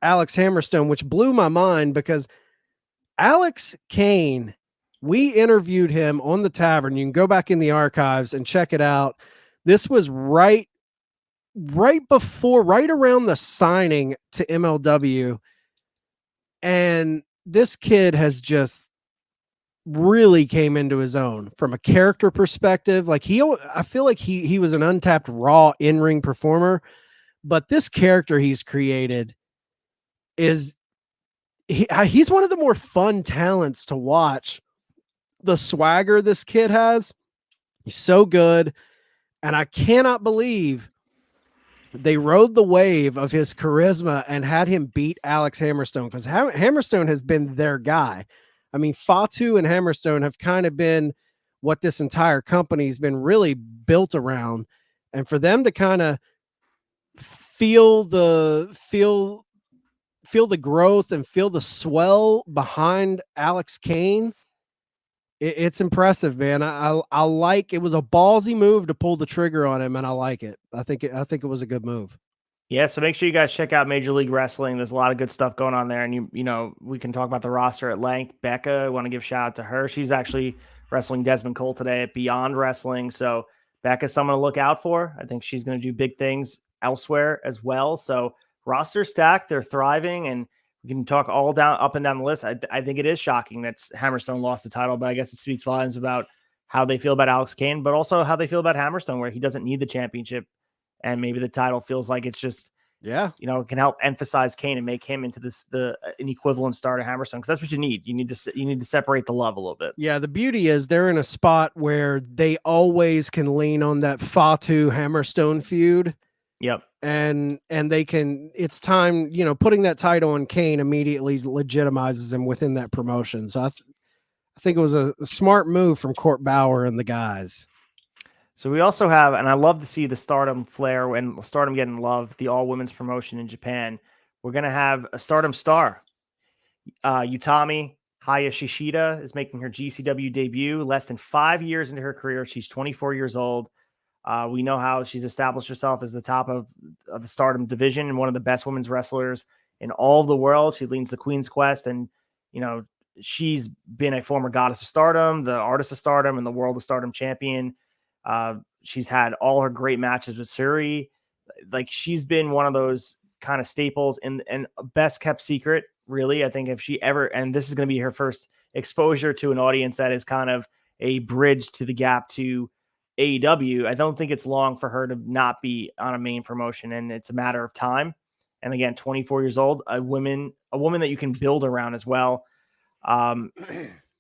Alex Hammerstone, which blew my mind, because Alex Kane, we interviewed him on the Tavern. You can go back in the archives and check it out. This was right around the signing to MLW. And this kid has just really came into his own from a character perspective. Like I feel like he was an untapped raw in-ring performer, but this character he's created is he's one of the more fun talents to watch. The swagger this kid has, he's so good. And I cannot believe they rode the wave of his charisma and had him beat Alex Hammerstone, because Hammerstone has been their guy. I mean, Fatu and Hammerstone have kind of been what this entire company has been really built around. And for them to kind of feel the growth and feel the swell behind Alex Kane, it's impressive, man. I like, it was a ballsy move to pull the trigger on him, and I like it. I think it was a good move. Yeah, so make sure you guys check out Major League Wrestling. There's a lot of good stuff going on there, and you know, we can talk about the roster at length. Becca, I want to give a shout out to her. She's actually wrestling Desmond Cole today at Beyond Wrestling. So Becca's someone to look out for. I think she's going to do big things elsewhere as well. So roster stacked, they're thriving, and we can talk all down up and down the list. I think it is shocking that Hammerstone lost the title, but I guess it speaks volumes about how they feel about Alex Kane, but also how they feel about Hammerstone, where he doesn't need the championship. And maybe the title feels like it's just, you know, it can help emphasize Kane and make him into an equivalent star to Hammerstone, because that's what you need. You need to separate the love a little bit. Yeah, the beauty is they're in a spot where they always can lean on that Fatu Hammerstone feud. Yep. And they can, it's time, you know, putting that title on Kane immediately legitimizes him within that promotion. So I think it was a smart move from Court Bauer and the guys. So we also have, and I love to see the Stardom flair and Stardom getting love, the all women's promotion in Japan. We're going to have a Stardom star. Utami Hayashishida is making her GCW debut less than 5 years into her career. She's 24 years old. We know how she's established herself as the top of the Stardom division and one of the best women's wrestlers in all of the world. She leads the Queen's Quest, and, you know, she's been a former Goddess of Stardom, the Artist of Stardom, and the World of Stardom champion. She's had all her great matches with Suri. Like, she's been one of those kind of staples and best kept secret, really. I think if she ever, and this is going to be her first exposure to an audience that is kind of a bridge to the gap to AEW, I don't think it's long for her to not be on a main promotion, and it's a matter of time. And again, 24 years old, a woman that you can build around as well.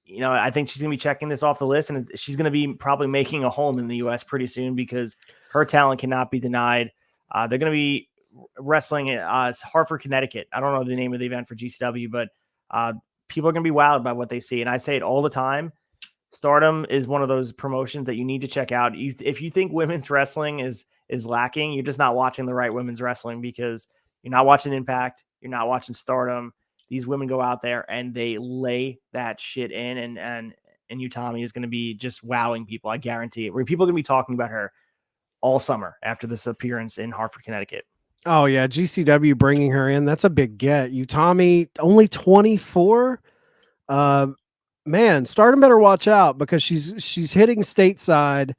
You know, I think she's going to be checking this off the list, and she's going to be probably making a home in the U.S. pretty soon, because her talent cannot be denied. They're going to be wrestling at Hartford, Connecticut. I don't know the name of the event for GCW, but people are going to be wowed by what they see. And I say it all the time. Stardom is one of those promotions that you need to check out. If you think women's wrestling is lacking, you're just not watching the right women's wrestling, because you're not watching Impact. You're not watching Stardom. These women go out there and they lay that shit in, and Utami is going to be just wowing people. I guarantee it. Where people are going to be talking about her all summer after this appearance in Hartford, Connecticut. Oh yeah. GCW bringing her in. That's a big get. Utami only 24. Man, Stardom better watch out, because she's hitting stateside.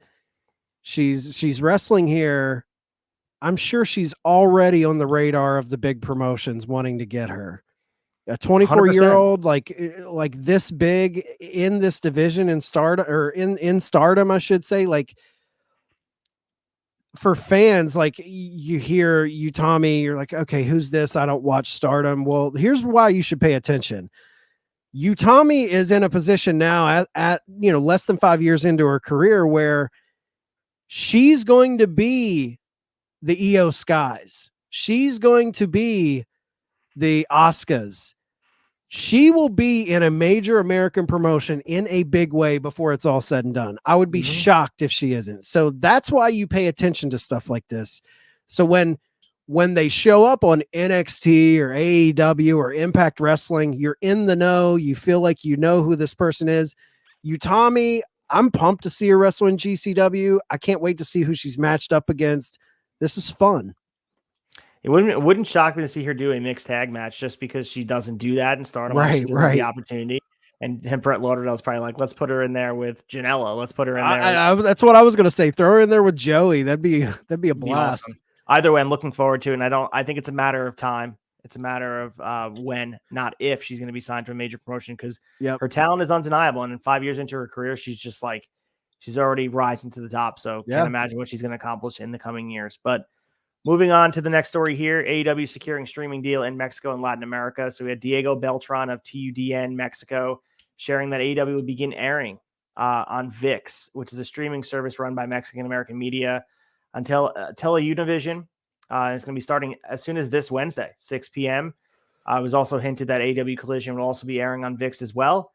She's wrestling here. I'm sure she's already on the radar of the big promotions wanting to get her. A 24-year-old like this big in this division in Stardom, or in Stardom, I should say. Like, for fans, like, you hear Utami, you're like, okay, who's this? I don't watch Stardom. Well, here's why you should pay attention. Utami is in a position now at you know, less than 5 years into her career, where she's going to be the Io Skies. She's going to be the Asukas. She will be in a major American promotion in a big way before it's all said and done. I would be shocked if she isn't. So that's why you pay attention to stuff like this. So when they show up on NXT or AEW or Impact Wrestling, you're in the know. You feel like you know who this person is. Utami, I'm pumped to see her wrestle in GCW. I can't wait to see who she's matched up against. This is fun. It wouldn't shock me to see her do a mixed tag match, just because she doesn't do that in Stardom. Right, she doesn't have the opportunity. And Brett Lauderdale's probably like, let's put her in there with Janela. Let's put her in there. That's what I was going to say. Throw her in there with Joey. That'd be a blast. Awesome. Either way, I'm looking forward to it. And I think it's a matter of time. It's a matter of when, not if, she's going to be signed to a major promotion, because her talent is undeniable. And in 5 years into her career, she's already rising to the top. So can't imagine what she's going to accomplish in the coming years. But Moving on to the next story here, AEW securing streaming deal in Mexico and Latin America. So we had Diego Beltran of TUDN Mexico sharing that AEW would begin airing on VIX, which is a streaming service run by Mexican-American media, until TeleUnivision. It's going to be starting as soon as this Wednesday, 6 p.m. It was also hinted that AEW Collision will also be airing on VIX as well.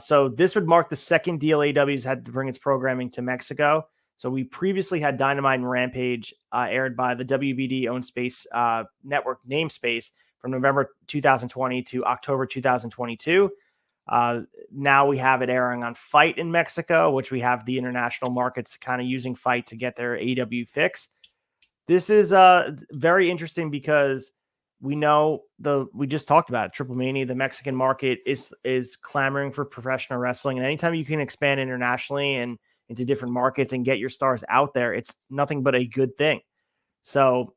So this would mark the second deal AEW's had to bring its programming to Mexico. So we previously had Dynamite and Rampage aired by the WBD-owned space network namespace from November 2020 to October 2022. Now we have it airing on Fight in Mexico, which we have the international markets kind of using Fight to get their AEW fix. This is very interesting because we know we just talked about it. TRIPLEMANIA, the Mexican market is clamoring for professional wrestling. And anytime you can expand internationally and into different markets and get your stars out there, it's nothing but a good thing. So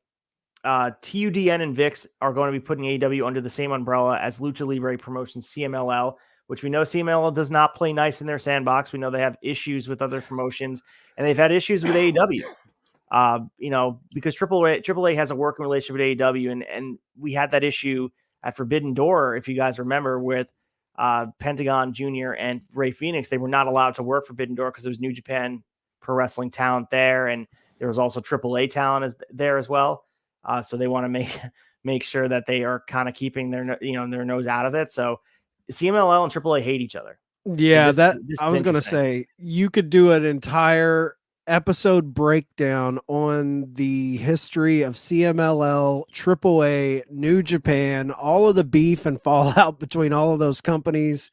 TUDN and VIX are going to be putting AEW under the same umbrella as Lucha Libre Promotions CMLL, which we know CMLL does not play nice in their sandbox. We know they have issues with other promotions, and they've had issues with AEW. Because AAA has a working relationship with AEW, and we had that issue at Forbidden Door, if you guys remember, with Pentagon Jr. and Ray Phoenix. They were not allowed to work Forbidden Door because there was New Japan Pro Wrestling talent there, and there was also AAA talent there as well. So they want to make sure that they are kind of keeping their nose out of it. So CMLL and AAA hate each other. Yeah, so I was going to say, you could do an entire episode breakdown on the history of CMLL, AAA, New Japan, all of the beef and fallout between all of those companies.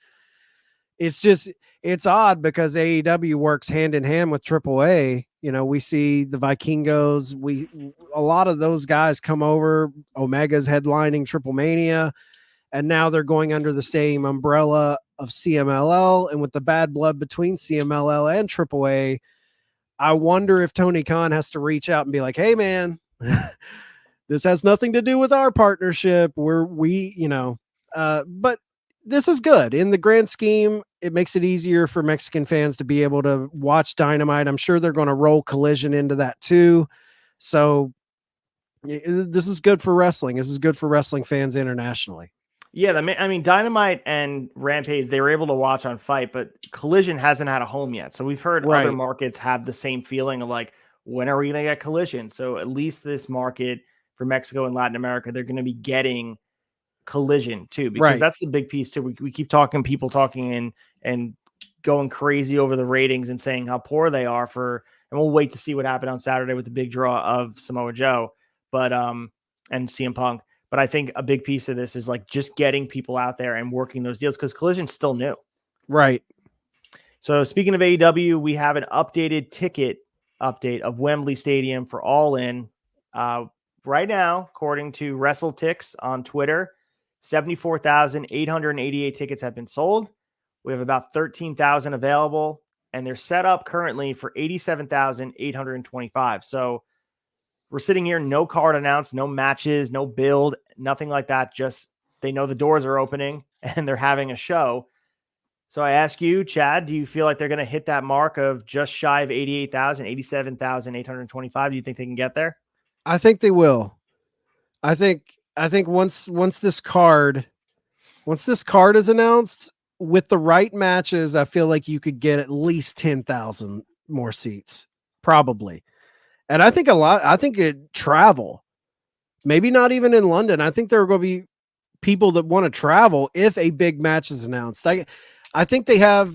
It's odd because AEW works hand in hand with AAA. We see the Vikingos. A lot of those guys come over. Omega's headlining TRIPLEMANIA, and now they're going under the same umbrella of CMLL. And with the bad blood between CMLL and AAA, I wonder if Tony Khan has to reach out and be like, "Hey, man, this has nothing to do with our partnership. But this is good in the grand scheme. It makes it easier for Mexican fans to be able to watch Dynamite. I'm sure they're going to roll Collision into that too. So this is good for wrestling. This is good for wrestling fans internationally. Yeah, Dynamite and Rampage, they were able to watch on Fight, but Collision hasn't had a home yet. So we've heard other markets have the same feeling of like, when are we going to get Collision? So at least this market for Mexico and Latin America, they're going to be getting Collision too, because that's the big piece too. We keep people talking and going crazy over the ratings and saying how poor they are and we'll wait to see what happened on Saturday with the big draw of Samoa Joe, but and CM Punk. But I think a big piece of this is like just getting people out there and working those deals because Collision's still new. Right. So speaking of AEW, we have an updated ticket update of Wembley Stadium for All In. Right now, according to WrestleTix on Twitter, 74,888 tickets have been sold. We have about 13,000 available, and they're set up currently for 87,825. So we're sitting here, no card announced, no matches, no build, nothing like that. Just they know the doors are opening and they're having a show. So I ask you, Chad, do you feel like they're going to hit that mark of just shy of 88,000, 87,825? Do you think they can get there? I think they will. I think once this card is announced with the right matches, I feel like you could get at least 10,000 more seats, probably. And I think travel, maybe not even in London. I think there are going to be people that want to travel if a big match is announced. I think they have,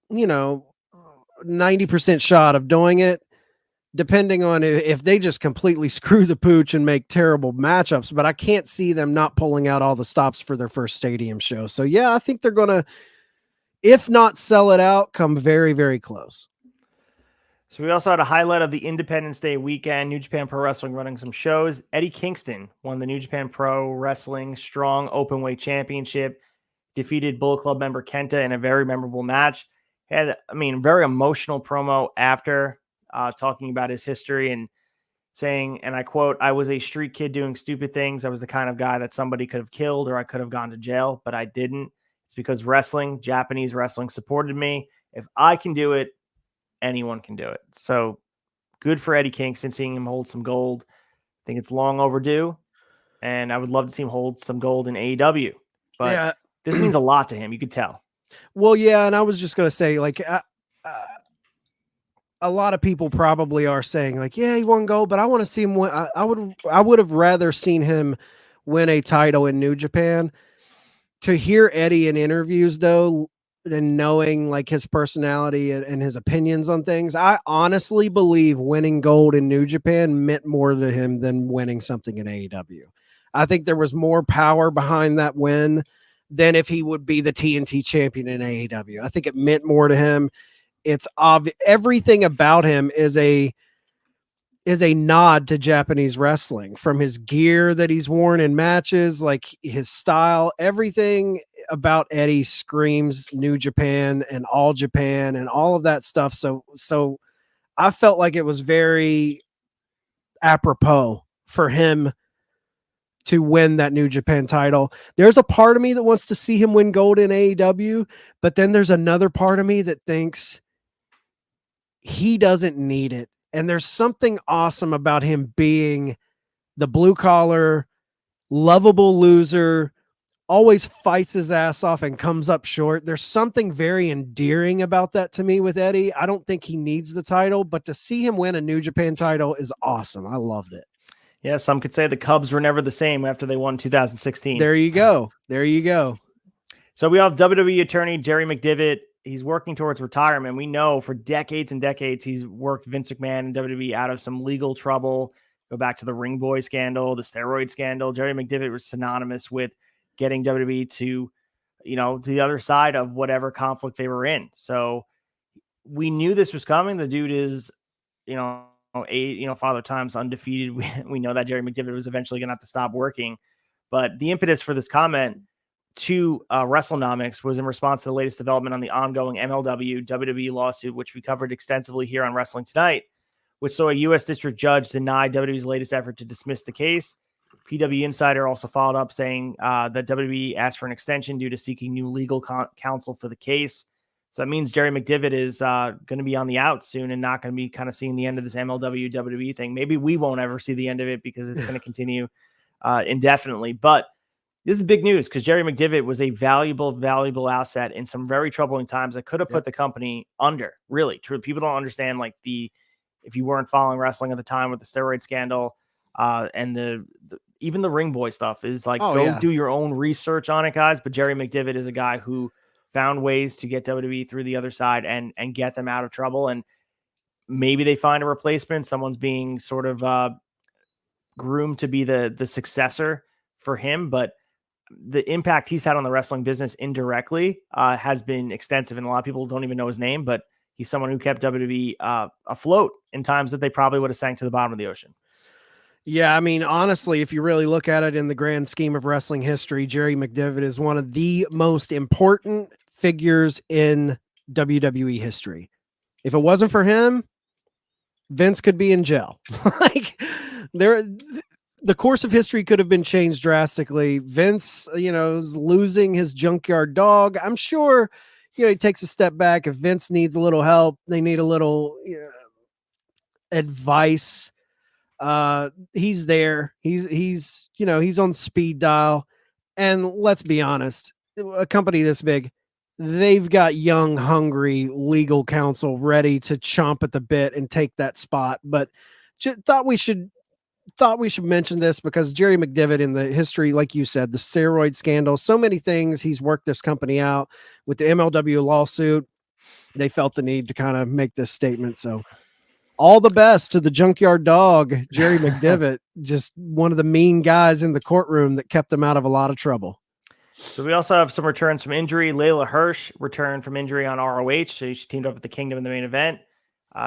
90% shot of doing it, depending on if they just completely screw the pooch and make terrible matchups. But I can't see them not pulling out all the stops for their first stadium show. So yeah, I think they're going to, if not sell it out, come very, very close. So we also had a highlight of the Independence Day weekend, New Japan Pro Wrestling running some shows. Eddie Kingston won the New Japan Pro Wrestling Strong Openweight Championship, defeated Bullet Club member Kenta in a very memorable match. Had, very emotional promo after talking about his history and saying, and I quote, "I was a street kid doing stupid things. I was the kind of guy that somebody could have killed or I could have gone to jail, but I didn't. It's because Japanese wrestling supported me. If I can do it, anyone can do it." So good for Eddie Kingston, seeing him hold some gold. I think it's long overdue, and I would love to see him hold some gold in AEW. But Yeah. this means a lot to him. You could tell. Well, yeah, and I was just going to say, like, a lot of people probably are saying, like, yeah, he won gold, but I want to see him win. I would have rather seen him win a title in New Japan. To hear Eddie in interviews, though, and knowing like his personality and his opinions on things, I honestly believe winning gold in New Japan meant more to him than winning something in AEW. I think there was more power behind that win than if he would be the TNT champion in AEW. I think it meant more to him. It's obvious. Everything about him is a nod to Japanese wrestling, from his gear that he's worn in matches, like his style. Everything about Eddie screams New Japan and All Japan and all of that stuff. So I felt like it was very apropos for him to win that New Japan title. There's a part of me that wants to see him win gold in AEW, but then there's another part of me that thinks he doesn't need it. And there's something awesome about him being the blue collar, lovable loser, always fights his ass off and comes up short. There's something very endearing about that to me with Eddie. I don't think he needs the title, but to see him win a New Japan title is awesome. I loved it. Yeah, some could say the Cubs were never the same after they won 2016. There you go. There you go. So we have WWE attorney Jerry McDevitt. He's working towards retirement. We know for decades and decades he's worked Vince McMahon and WWE out of some legal trouble. Go back to the Ring Boy scandal, the steroid scandal. Jerry McDevitt was synonymous with getting WWE to, to the other side of whatever conflict they were in. So we knew this was coming. The dude is, Father Time's undefeated. We know that Jerry McDevitt was eventually going to have to stop working. But the impetus for this comment to WrestleNomics was in response to the latest development on the ongoing MLW WWE lawsuit, which we covered extensively here on Wrestling Tonight, which saw a U.S. district judge deny WWE's latest effort to dismiss the case. PW Insider also followed up saying that WWE asked for an extension due to seeking new legal counsel for the case. So that means Jerry McDevitt is going to be on the out soon and not going to be kind of seeing the end of this MLW WWE thing. Maybe we won't ever see the end of it because it's going to continue indefinitely. But this is big news because Jerry McDevitt was a valuable asset in some very troubling times that could have put the company under. Really, true. People don't understand if you weren't following wrestling at the time with the steroid scandal and even the Ring Boy stuff is do your own research on it, guys. But Jerry McDevitt is a guy who found ways to get WWE through the other side and get them out of trouble. And maybe they find a replacement. Someone's being sort of groomed to be the successor for him, but the impact he's had on the wrestling business indirectly has been extensive. And a lot of people don't even know his name, but he's someone who kept WWE afloat in times that they probably would have sank to the bottom of the ocean. Yeah, I mean, honestly, if you really look at it in the grand scheme of wrestling history, Jerry McDevitt is one of the most important figures in WWE history. If it wasn't for him, Vince could be in jail. The course of history could have been changed drastically. Vince, is losing his junkyard dog. I'm sure, he takes a step back. If Vince needs a little help, they need a little advice. He's there. He's on speed dial. And let's be honest, a company this big, they've got young, hungry legal counsel ready to chomp at the bit and take that spot. But thought we should mention this because Jerry McDevitt, in the history, like you said, the steroid scandal, so many things, he's worked this company out with the MLW lawsuit. They felt the need to kind of make this statement. So all the best to the junkyard dog, Jerry McDevitt, just one of the mean guys in the courtroom that kept them out of a lot of trouble. So we also have some returns from injury. Layla Hirsch returned from injury on ROH. So she teamed up with the Kingdom in the main event.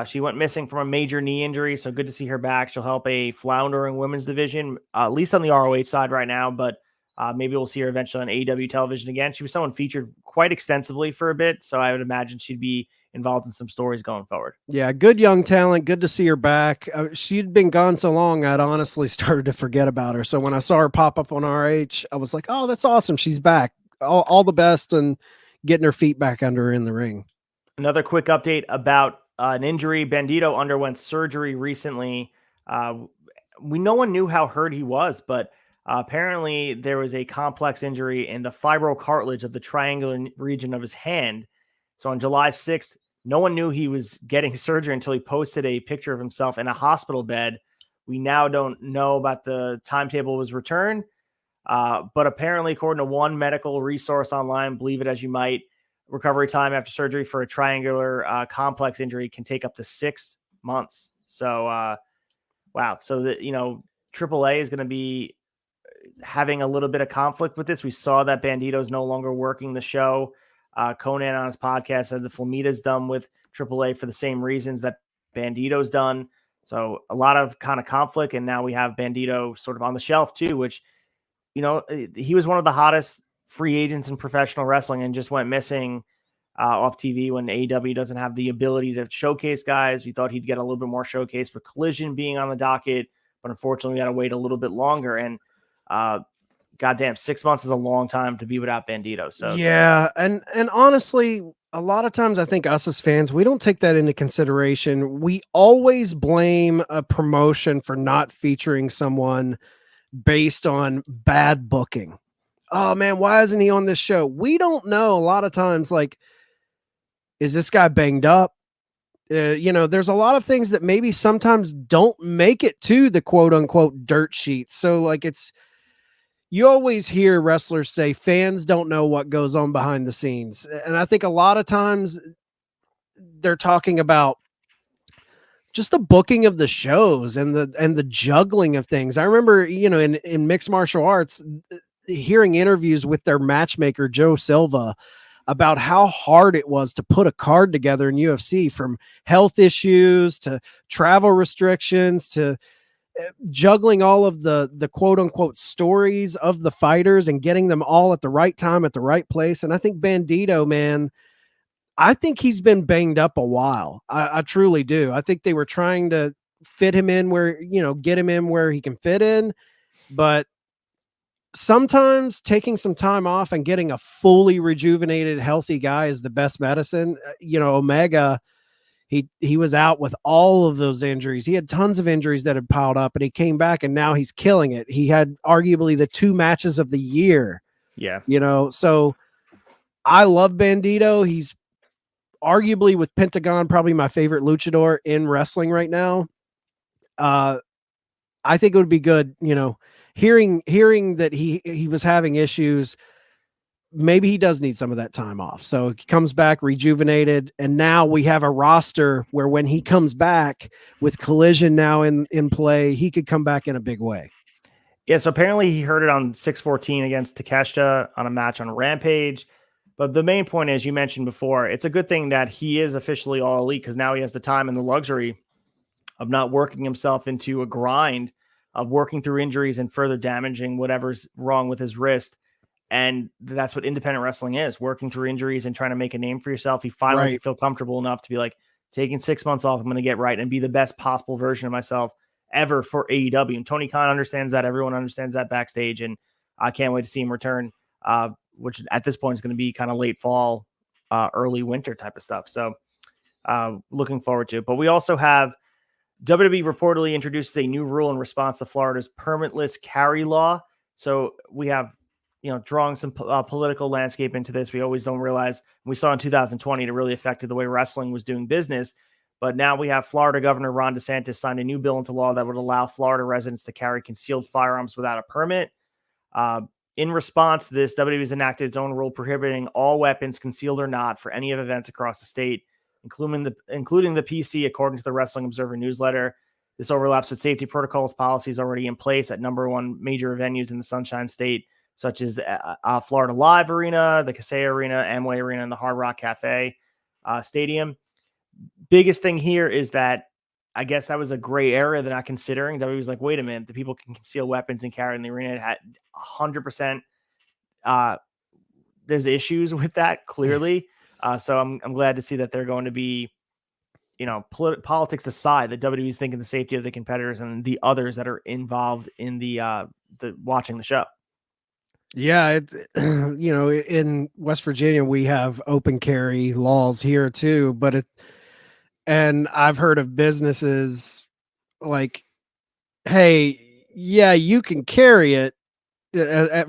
She went missing from a major knee injury, so good to see her back. She'll help a floundering women's division, at least on the ROH side right now, but maybe we'll see her eventually on AEW television again. She was someone featured quite extensively for a bit, so I would imagine she'd be involved in some stories going forward. Yeah, good young talent. Good to see her back. She'd been gone so long, I'd honestly started to forget about her. So when I saw her pop up on RH, I was like, oh, that's awesome. She's back. All the best and getting her feet back under her in the ring. Another quick update about an injury. Bandito underwent surgery recently. No one knew how hurt he was, but apparently there was a complex injury in the fibrocartilage of the triangular region of his hand. So on July 6th, no one knew he was getting surgery until he posted a picture of himself in a hospital bed. We now don't know about the timetable of his return. But apparently, according to one medical resource online, believe it as you might, recovery time after surgery for a triangular complex injury can take up to 6 months. So, wow. So that, AAA is going to be having a little bit of conflict with this. We saw that Bandito is no longer working the show. Conan on his podcast said the Flamita's done with AAA for the same reasons that Bandito's done. So a lot of kind of conflict. And now we have Bandito sort of on the shelf too, which, he was one of the hottest free agents in professional wrestling and just went missing off TV when AEW doesn't have the ability to showcase guys. We thought he'd get a little bit more showcase with Collision being on the docket, but unfortunately we got to wait a little bit longer. And goddamn, 6 months is a long time to be without Bandito. So yeah, and honestly, a lot of times I think us as fans, we don't take that into consideration. We always blame a promotion for not featuring someone based on bad booking. Oh man, why isn't he on this show? We don't know. A lot of times, like, is this guy banged up? There's a lot of things that maybe sometimes don't make it to the quote unquote dirt sheet. So like you always hear wrestlers say fans don't know what goes on behind the scenes. And I think a lot of times they're talking about just the booking of the shows and the juggling of things. I remember, in mixed martial arts, hearing interviews with their matchmaker, Joe Silva, about how hard it was to put a card together in UFC, from health issues to travel restrictions to juggling all of the quote unquote stories of the fighters and getting them all at the right time, at the right place. And I think Bandito, man, I think he's been banged up a while. I truly do. I think they were trying to fit him in where, get him in where he can fit in. But sometimes taking some time off and getting a fully rejuvenated, healthy guy is the best medicine. Omega, he was out with all of those injuries. He had tons of injuries that had piled up, and he came back, and now he's killing it. He had arguably the 2 matches of the year. Yeah. So I love Bandito. He's arguably, with Pentagon, probably my favorite luchador in wrestling right now. I think it would be good, hearing that he was having issues. Maybe he does need some of that time off. So he comes back rejuvenated, and now we have a roster where when he comes back with Collision now in play, he could come back in a big way. Yeah, so apparently he heard it on 614 against Takeshita on a match on Rampage. But the main point is, you mentioned before, it's a good thing that he is officially All Elite, because now he has the time and the luxury of not working himself into a grind of working through injuries and further damaging whatever's wrong with his wrist. And that's what independent wrestling is, working through injuries and trying to make a name for yourself. He finally Right. feel comfortable enough to be like, taking 6 months off, I'm going to get right and be the best possible version of myself ever for AEW. And Tony Khan understands that. Everyone understands that backstage. And I can't wait to see him return, which at this point is going to be kind of late fall, early winter type of stuff. So looking forward to it. But we also have WWE reportedly introduces a new rule in response to Florida's permitless carry law. So we have, drawing some political landscape into this. We always don't realize. We saw in 2020 it really affected the way wrestling was doing business. But now we have Florida Governor Ron DeSantis signed a new bill into law that would allow Florida residents to carry concealed firearms without a permit. In response to this, WWE has enacted its own rule prohibiting all weapons, concealed or not, for any of events across the state, including the PC, according to the Wrestling Observer newsletter. This overlaps with safety protocols policies already in place at number one major venues in the Sunshine State, such as Florida Live Arena, the Kaseya Arena, Amway Arena, and the Hard Rock Cafe Stadium. Biggest thing here is that I guess that was a gray area they're not considering. WWE was like, wait a minute, the people can conceal weapons and carry in the arena. It had 100%. There's issues with that, clearly. So I'm glad to see that they're going to be, politics aside, that WWE is thinking the safety of the competitors and the others that are involved in the watching the show. Yeah, in West Virginia we have open carry laws here too, but And I've heard of businesses like, hey, yeah, you can carry it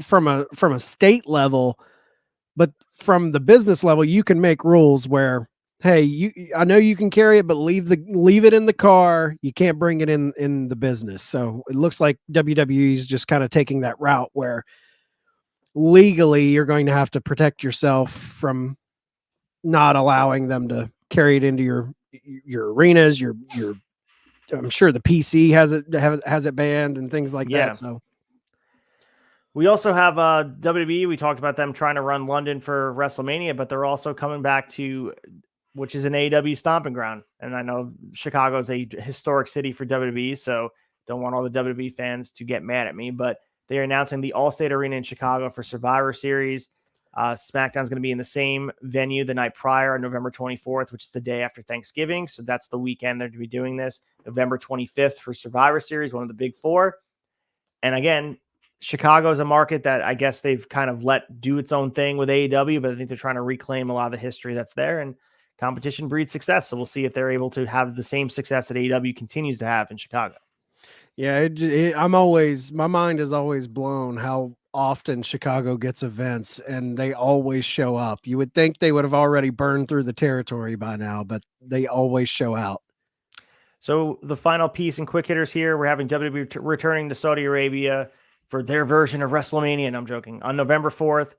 from a state level, but from the business level, you can make rules where, hey, I know you can carry it, but leave it in the car. You can't bring it in the business. So it looks like WWE is just kind of taking that route where legally you're going to have to protect yourself from not allowing them to carry it into your arenas, your I'm sure the PC has it banned and things like Yeah. that. So We also have WWE. We talked about them trying to run London for WrestleMania, but they're also coming back to, which is an AEW stomping ground. And I know Chicago is a historic city for WWE, so don't want all the WWE fans to get mad at me, but they're announcing the Allstate Arena in Chicago for Survivor Series. SmackDown's going to be in the same venue the night prior on November 24th, which is the day after Thanksgiving. So that's the weekend they're to be doing this. November 25th for Survivor Series, one of the big four. And again, Chicago is a market that I guess they've kind of let do its own thing with AEW, but I think they're trying to reclaim a lot of the history that's there, and competition breeds success. So we'll see if they're able to have the same success that AEW continues to have in Chicago. yeah, my mind is always blown how often Chicago gets events and they always show up. You would think they would have already burned through the territory by now, but they always show out. So the final piece in quick hitters here, we're having WWE returning to Saudi Arabia for their version of WrestleMania. And I'm joking. On November 4th,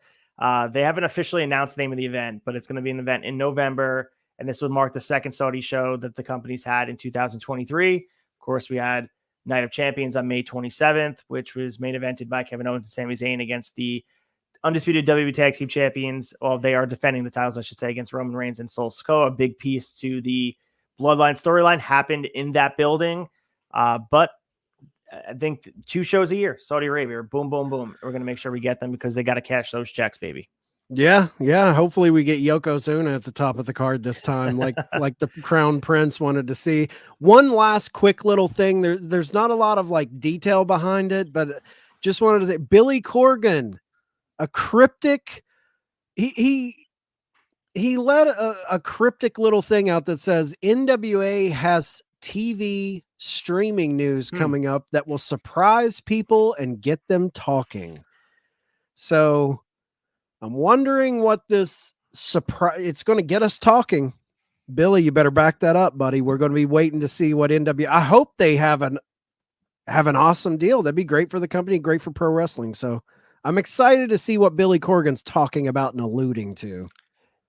they haven't officially announced the name of the event, but it's going to be an event in November. And this would mark the second Saudi show that the company's had in 2023. Of course, we had Night of Champions on May 27th, which was main evented by Kevin Owens and Sami Zayn against the undisputed WWE Tag Team Champions. Well, they are defending the titles, I should say, against Roman Reigns and Sol Sikoa. A big piece to the Bloodline storyline happened in that building. But I think 2 shows a year, Saudi Arabia, boom, boom, boom. We're going to make sure we get them because they got to cash those checks, baby. Yeah. Hopefully we get Yokozuna at the top of the card this time, like the Crown Prince wanted to see. One last quick little thing. There's not a lot of like detail behind it, but just wanted to say Billy Corgan, a cryptic. He let a cryptic little thing out that says NWA has TV streaming news coming up that will surprise people and get them talking. So I'm wondering what this surprise, it's going to get us talking. Billy, you better back that up, buddy. We're going to be waiting to see what I hope they have an awesome deal. That'd be great for the company, great for pro wrestling. So I'm excited to see what Billy Corgan's talking about and alluding to.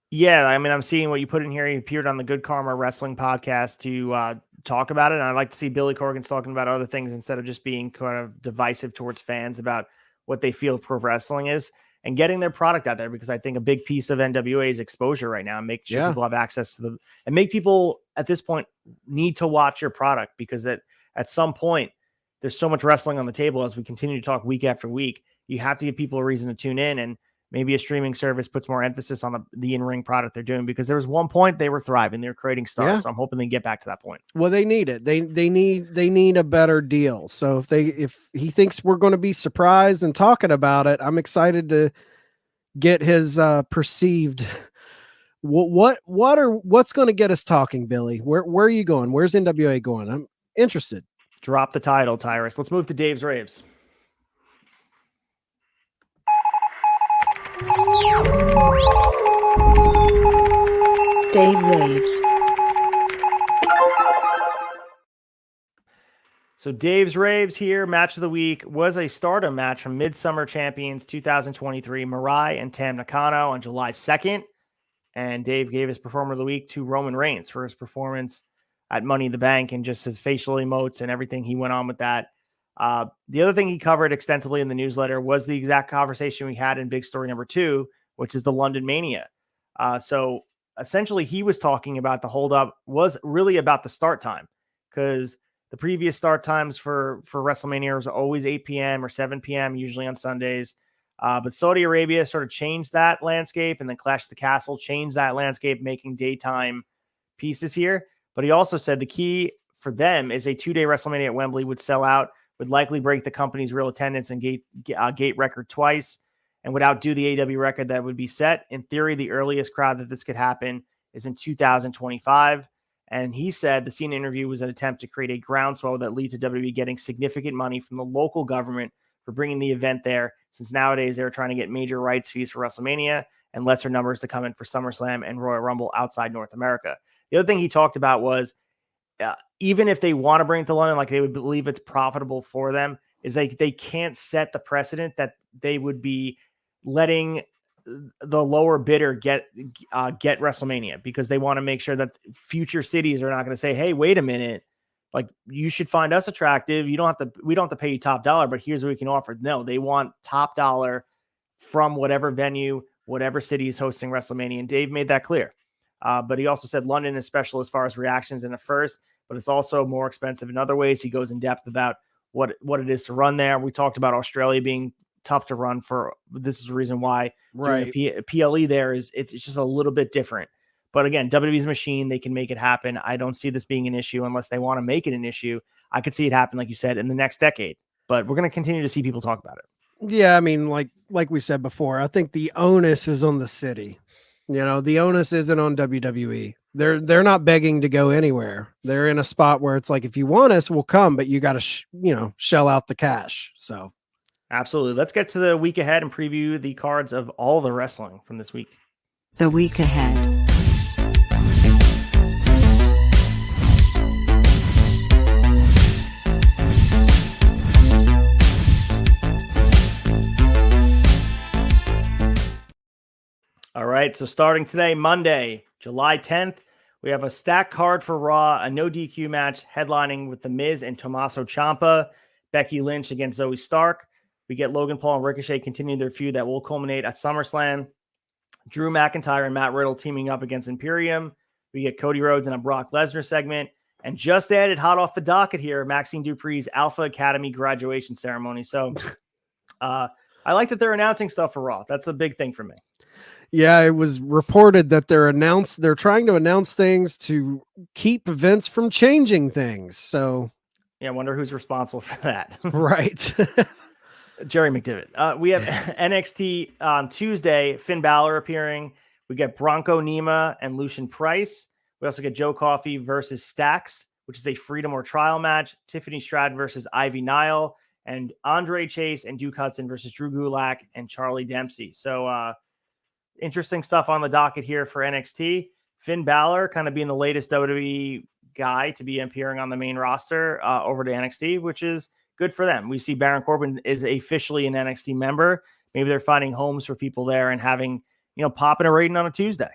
Yeah, I mean, I'm seeing what you put in here. He appeared on the Good Karma Wrestling podcast to talk about it. And I like to see Billy Corgan's talking about other things instead of just being kind of divisive towards fans about what they feel pro wrestling is and getting their product out there. Because I think a big piece of NWA is exposure right now and make sure people have access to and make people at this point need to watch your product, because at some point there's so much wrestling on the table as we continue to talk week after week. You have to give people a reason to tune in, and maybe a streaming service puts more emphasis on the in-ring product they're doing, because there was one point they were thriving. They were creating stars. Yeah. So I'm hoping they get back to that point. Well, they need it. They need a better deal. So if he thinks we're going to be surprised and talking about it, I'm excited to get his perceived. What's going to get us talking, Billy? Where are you going? Where's NWA going? I'm interested. Drop the title, Tyrus. Let's move to Dave's Raves. Dave Raves. So Dave's Raves here. Match of the week was a Stardom match from Midsummer Champions 2023, Mirai and Tam Nakano on July 2nd. And Dave gave his Performer of the Week to Roman Reigns for his performance at Money in the Bank and just his facial emotes and everything he went on with that. The other thing he covered extensively in the newsletter was the exact conversation we had in Big Story number 2, which is the London Mania. So essentially he was talking about the holdup was really about the start time, because the previous start times for WrestleMania was always 8 p.m. or 7 p.m., usually on Sundays. But Saudi Arabia sort of changed that landscape, and then Clash of the Castle changed that landscape, making daytime pieces here. But he also said the key for them is a 2-day WrestleMania at Wembley would sell out, would likely break the company's real attendance and gate record twice, and would outdo the AEW record that would be set. In theory, the earliest crowd that this could happen is in 2025. And he said the Cena interview was an attempt to create a groundswell that lead to WWE getting significant money from the local government for bringing the event there, since nowadays they're trying to get major rights fees for WrestleMania and lesser numbers to come in for SummerSlam and Royal Rumble outside North America. The other thing he talked about was even if they want to bring it to London, like they would believe it's profitable for them, is like they can't set the precedent that they would be letting the lower bidder get WrestleMania, because they want to make sure that future cities are not going to say, hey, wait a minute, like you should find us attractive. We don't have to pay you top dollar, but here's what we can offer. No, they want top dollar from whatever venue, whatever city is hosting WrestleMania. And Dave made that clear. But he also said London is special as far as reactions in the first, but it's also more expensive in other ways. He goes in depth about what it is to run there. We talked about Australia being tough to run for. This is the reason why Right. PLE there is it's just a little bit different. But again, WWE's a machine. They can make it happen. I don't see this being an issue unless they want to make it an issue. I could see it happen, like you said, in the next decade. But we're going to continue to see people talk about it. Yeah, I mean, like we said before, I think the onus is on the city. You know, the onus isn't on WWE. They're not begging to go anywhere. They're in a spot where it's like, if you want us, we'll come, but you got to, shell out the cash. So, absolutely. Let's get to the week ahead and preview the cards of all the wrestling from this week. The week ahead. All right, so starting today, Monday, July 10th, we have a stacked card for Raw, a no DQ match headlining with The Miz and Tommaso Ciampa, Becky Lynch against Zoe Stark. We get Logan Paul and Ricochet continuing their feud that will culminate at SummerSlam. Drew McIntyre and Matt Riddle teaming up against Imperium. We get Cody Rhodes in a Brock Lesnar segment. And just added hot off the docket here, Maxine Dupree's Alpha Academy graduation ceremony. So I like that they're announcing stuff for Raw. That's a big thing for me. yeah, it was reported that they're trying to announce things to keep Vince from changing things. So, yeah, I wonder who's responsible for that. right. Jerry McDivitt. We have NXT on Tuesday, Finn Balor appearing. We get Bronco Nima and Lucian Price. We also get Joe Coffey versus Stax, which is a freedom or trial match. Tiffany Stratton versus Ivy Nile, and Andre Chase and Duke Hudson versus Drew Gulak and Charlie Dempsey. So interesting stuff on the docket here for NXT. Finn Balor kind of being the latest WWE guy to be appearing on the main roster over to NXT, which is good for them. We see Baron Corbin is officially an NXT member. Maybe they're finding homes for people there and having, popping a rating on a Tuesday.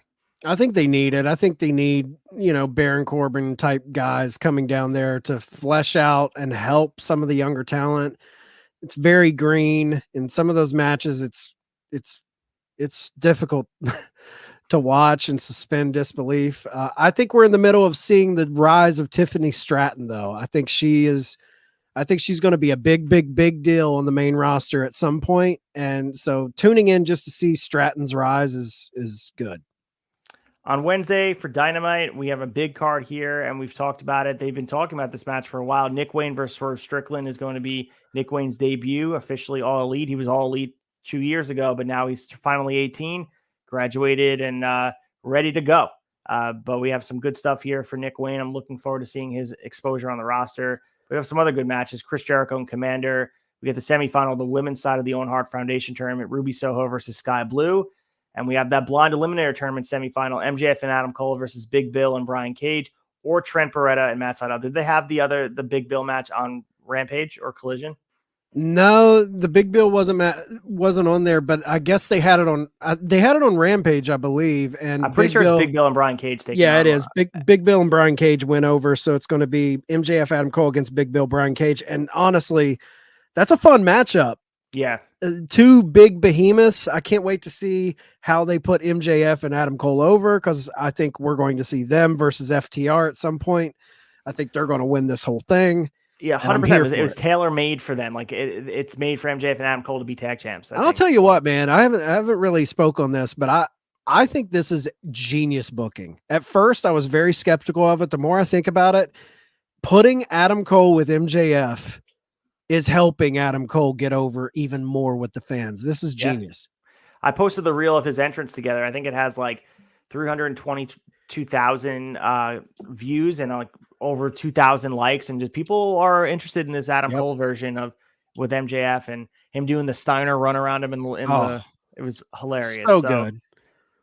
I think they need it. I think they need, Baron Corbin type guys coming down there to flesh out and help some of the younger talent. It's very green in some of those matches. It's difficult to watch and suspend disbelief. I think we're in the middle of seeing the rise of Tiffany Stratton, though. I think she's going to be a big deal on the main roster at some point. And so tuning in just to see Stratton's rise is good. On Wednesday for Dynamite, we have a big card here, and we've talked about it. They've been talking about this match for a while. Nick Wayne versus Swerve Strickland is going to be Nick Wayne's debut, officially All Elite. He was All Elite 2 years ago, but now he's finally 18, graduated, and ready to go. But we have some good stuff here for Nick Wayne. I'm looking forward to seeing his exposure on the roster. We have some other good matches. Chris Jericho and Commander. We get the semifinal, the women's side of the Owen Hart Foundation tournament, Ruby Soho versus Sky Blue. And we have that blind eliminator tournament semifinal, MJF and Adam Cole versus Big Bill and Brian Cage, or Trent Beretta and Matt Sydal. Did they have the Big Bill match on Rampage or Collision? No, the Big Bill wasn't on there, but I guess they had it on Rampage, I believe. And I'm pretty sure it's Big Bill and Brian Cage taking. Yeah, it is. Big Bill and Brian Cage went over, so it's going to be MJF Adam Cole against Big Bill Brian Cage. And honestly, that's a fun matchup. Yeah. Two big behemoths. I can't wait to see how they put MJF and Adam Cole over, because I think we're going to see them versus FTR at some point. I think they're going to win this whole thing. Yeah, 100%. It was tailor-made for them. Like it's made for MJF and Adam Cole to be tag champs. I'll tell you what, man. I haven't really spoke on this, but I think this is genius booking. At first, I was very skeptical of it. The more I think about it, putting Adam Cole with MJF is helping Adam Cole get over even more with the fans. This is genius. I posted the reel of his entrance together. I think it has like 322 2,000 views and like over 2,000 likes, and just people are interested in this Adam Cole version of with MJF and him doing the Steiner run around him it was hilarious. So good.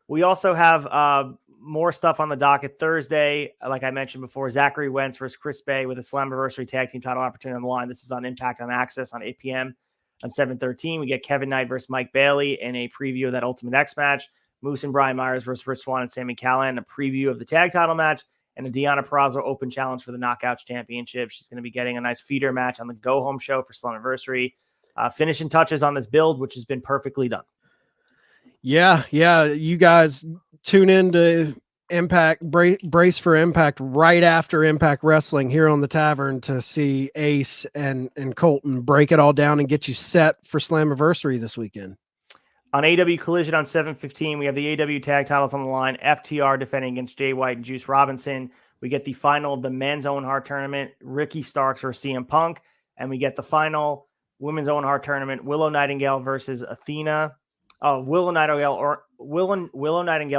We also have more stuff on the docket Thursday. Like I mentioned before, Zachary Wentz versus Chris Bay with a Slammiversary tag team title opportunity on the line. This is on Impact on Access on 8 p.m. on 7/13. We get Kevin Knight versus Mike Bailey in a preview of that Ultimate X match. Moose and Brian Myers versus Rich Swann and Sami Callihan, a preview of the tag title match, and a Deonna Purrazzo Open Challenge for the Knockouts Championship. She's going to be getting a nice feeder match on the Go Home show for Slammiversary. Finishing touches on this build, which has been perfectly done. Yeah. You guys tune in to Impact, brace for Impact right after Impact Wrestling here on the Tavern to see Ace and Colton break it all down and get you set for Slammiversary this weekend. On AEW Collision on 7/15, we have the AEW tag titles on the line. FTR defending against Jay White and Juice Robinson. We get the final of the men's Owen Hart tournament, Ricky Starks versus CM Punk. And we get the final women's Owen Hart tournament, Willow Nightingale versus Athena. Willow Nightingale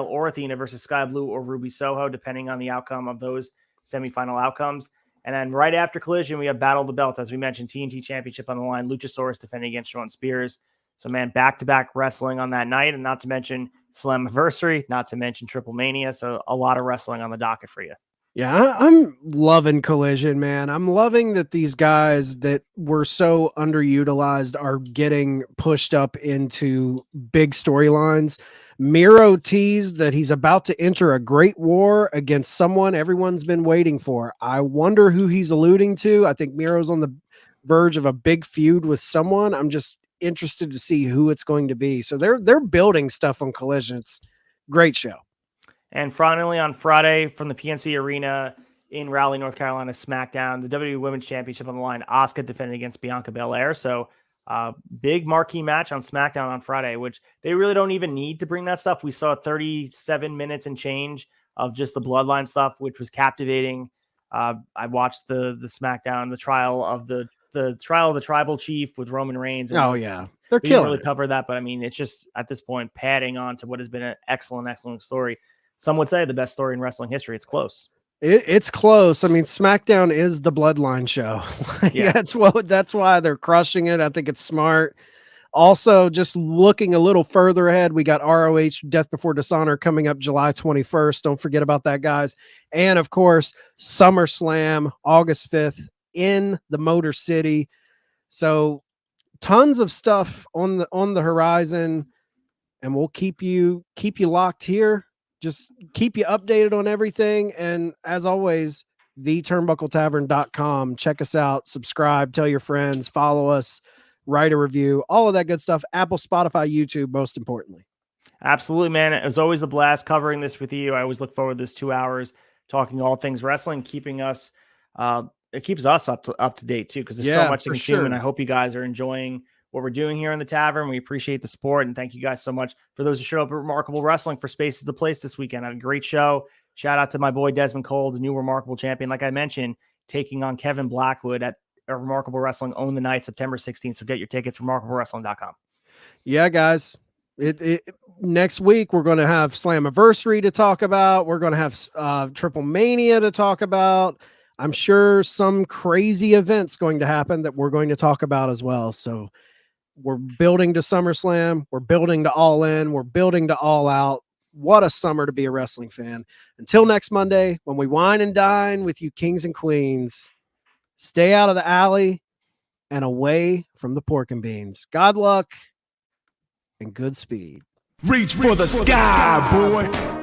or Athena versus Sky Blue or Ruby Soho, depending on the outcome of those semifinal outcomes. And then right after Collision, we have Battle of the Belts. As we mentioned, TNT Championship on the line, Luchasaurus defending against Shawn Spears. So, man, back-to-back wrestling on that night, and not to mention Slammiversary, not to mention TRIPLEMANIA. So a lot of wrestling on the docket for you. Yeah, I'm loving Collision, man. I'm loving that these guys that were so underutilized are getting pushed up into big storylines. Miro teased that he's about to enter a great war against someone everyone's been waiting for. I wonder who he's alluding to. I think Miro's on the verge of a big feud with someone. I'm just interested to see who it's going to be. So they're building stuff on Collision. It's a great show. And finally, on Friday from the PNC Arena in Raleigh, North Carolina, SmackDown, the WWE Women's Championship on the line, Asuka defending against Bianca Belair. So big marquee match on SmackDown on Friday, which they really don't even need to bring that stuff. We saw 37 minutes and change of just the Bloodline stuff, which was captivating. I watched the SmackDown, the trial of the tribal chief with Roman Reigns. Oh yeah, they're killing. We didn't really cover that, but I mean, it's just at this point padding on to what has been an excellent story. Some would say the best story in wrestling history. It's close. It's close. I mean, SmackDown is the Bloodline show. Yeah, that's why they're crushing it. I think it's smart. Also, just looking a little further ahead, we got ROH Death Before Dishonor coming up July 21st. Don't forget about that, guys. And of course, SummerSlam August 5th in the Motor City. So tons of stuff on the horizon, and we'll keep you locked here. Just keep you updated on everything. And as always, theturnbuckletavern.com. Check us out, subscribe, tell your friends, follow us, write a review, all of that good stuff. Apple, Spotify, YouTube, most importantly. Absolutely, man. It was always a blast covering this with you. I always look forward to this 2 hours talking all things wrestling, keeping us, it keeps us up to date too, because there's so much to consume. Sure. And I hope you guys are enjoying what we're doing here in the Tavern. We appreciate the support, and thank you guys so much for those who showed up at Remarkable Wrestling for Space is the Place this weekend. I had a great show. Shout out to my boy Desmond Cole, the new Remarkable champion. Like I mentioned, taking on Kevin Blackwood at Remarkable Wrestling Own the Night, September 16th. So get your tickets, remarkablewrestling.com. Yeah, guys. Next week, we're going to have Slammiversary to talk about. We're going to have TRIPLEMANIA to talk about. I'm sure some crazy event's going to happen that we're going to talk about as well. So we're building to SummerSlam. We're building to All In. We're building to All Out. What a summer to be a wrestling fan. Until next Monday, when we wine and dine with you kings and queens, stay out of the alley and away from the pork and beans. God luck and good speed. Reach for the sky, boy.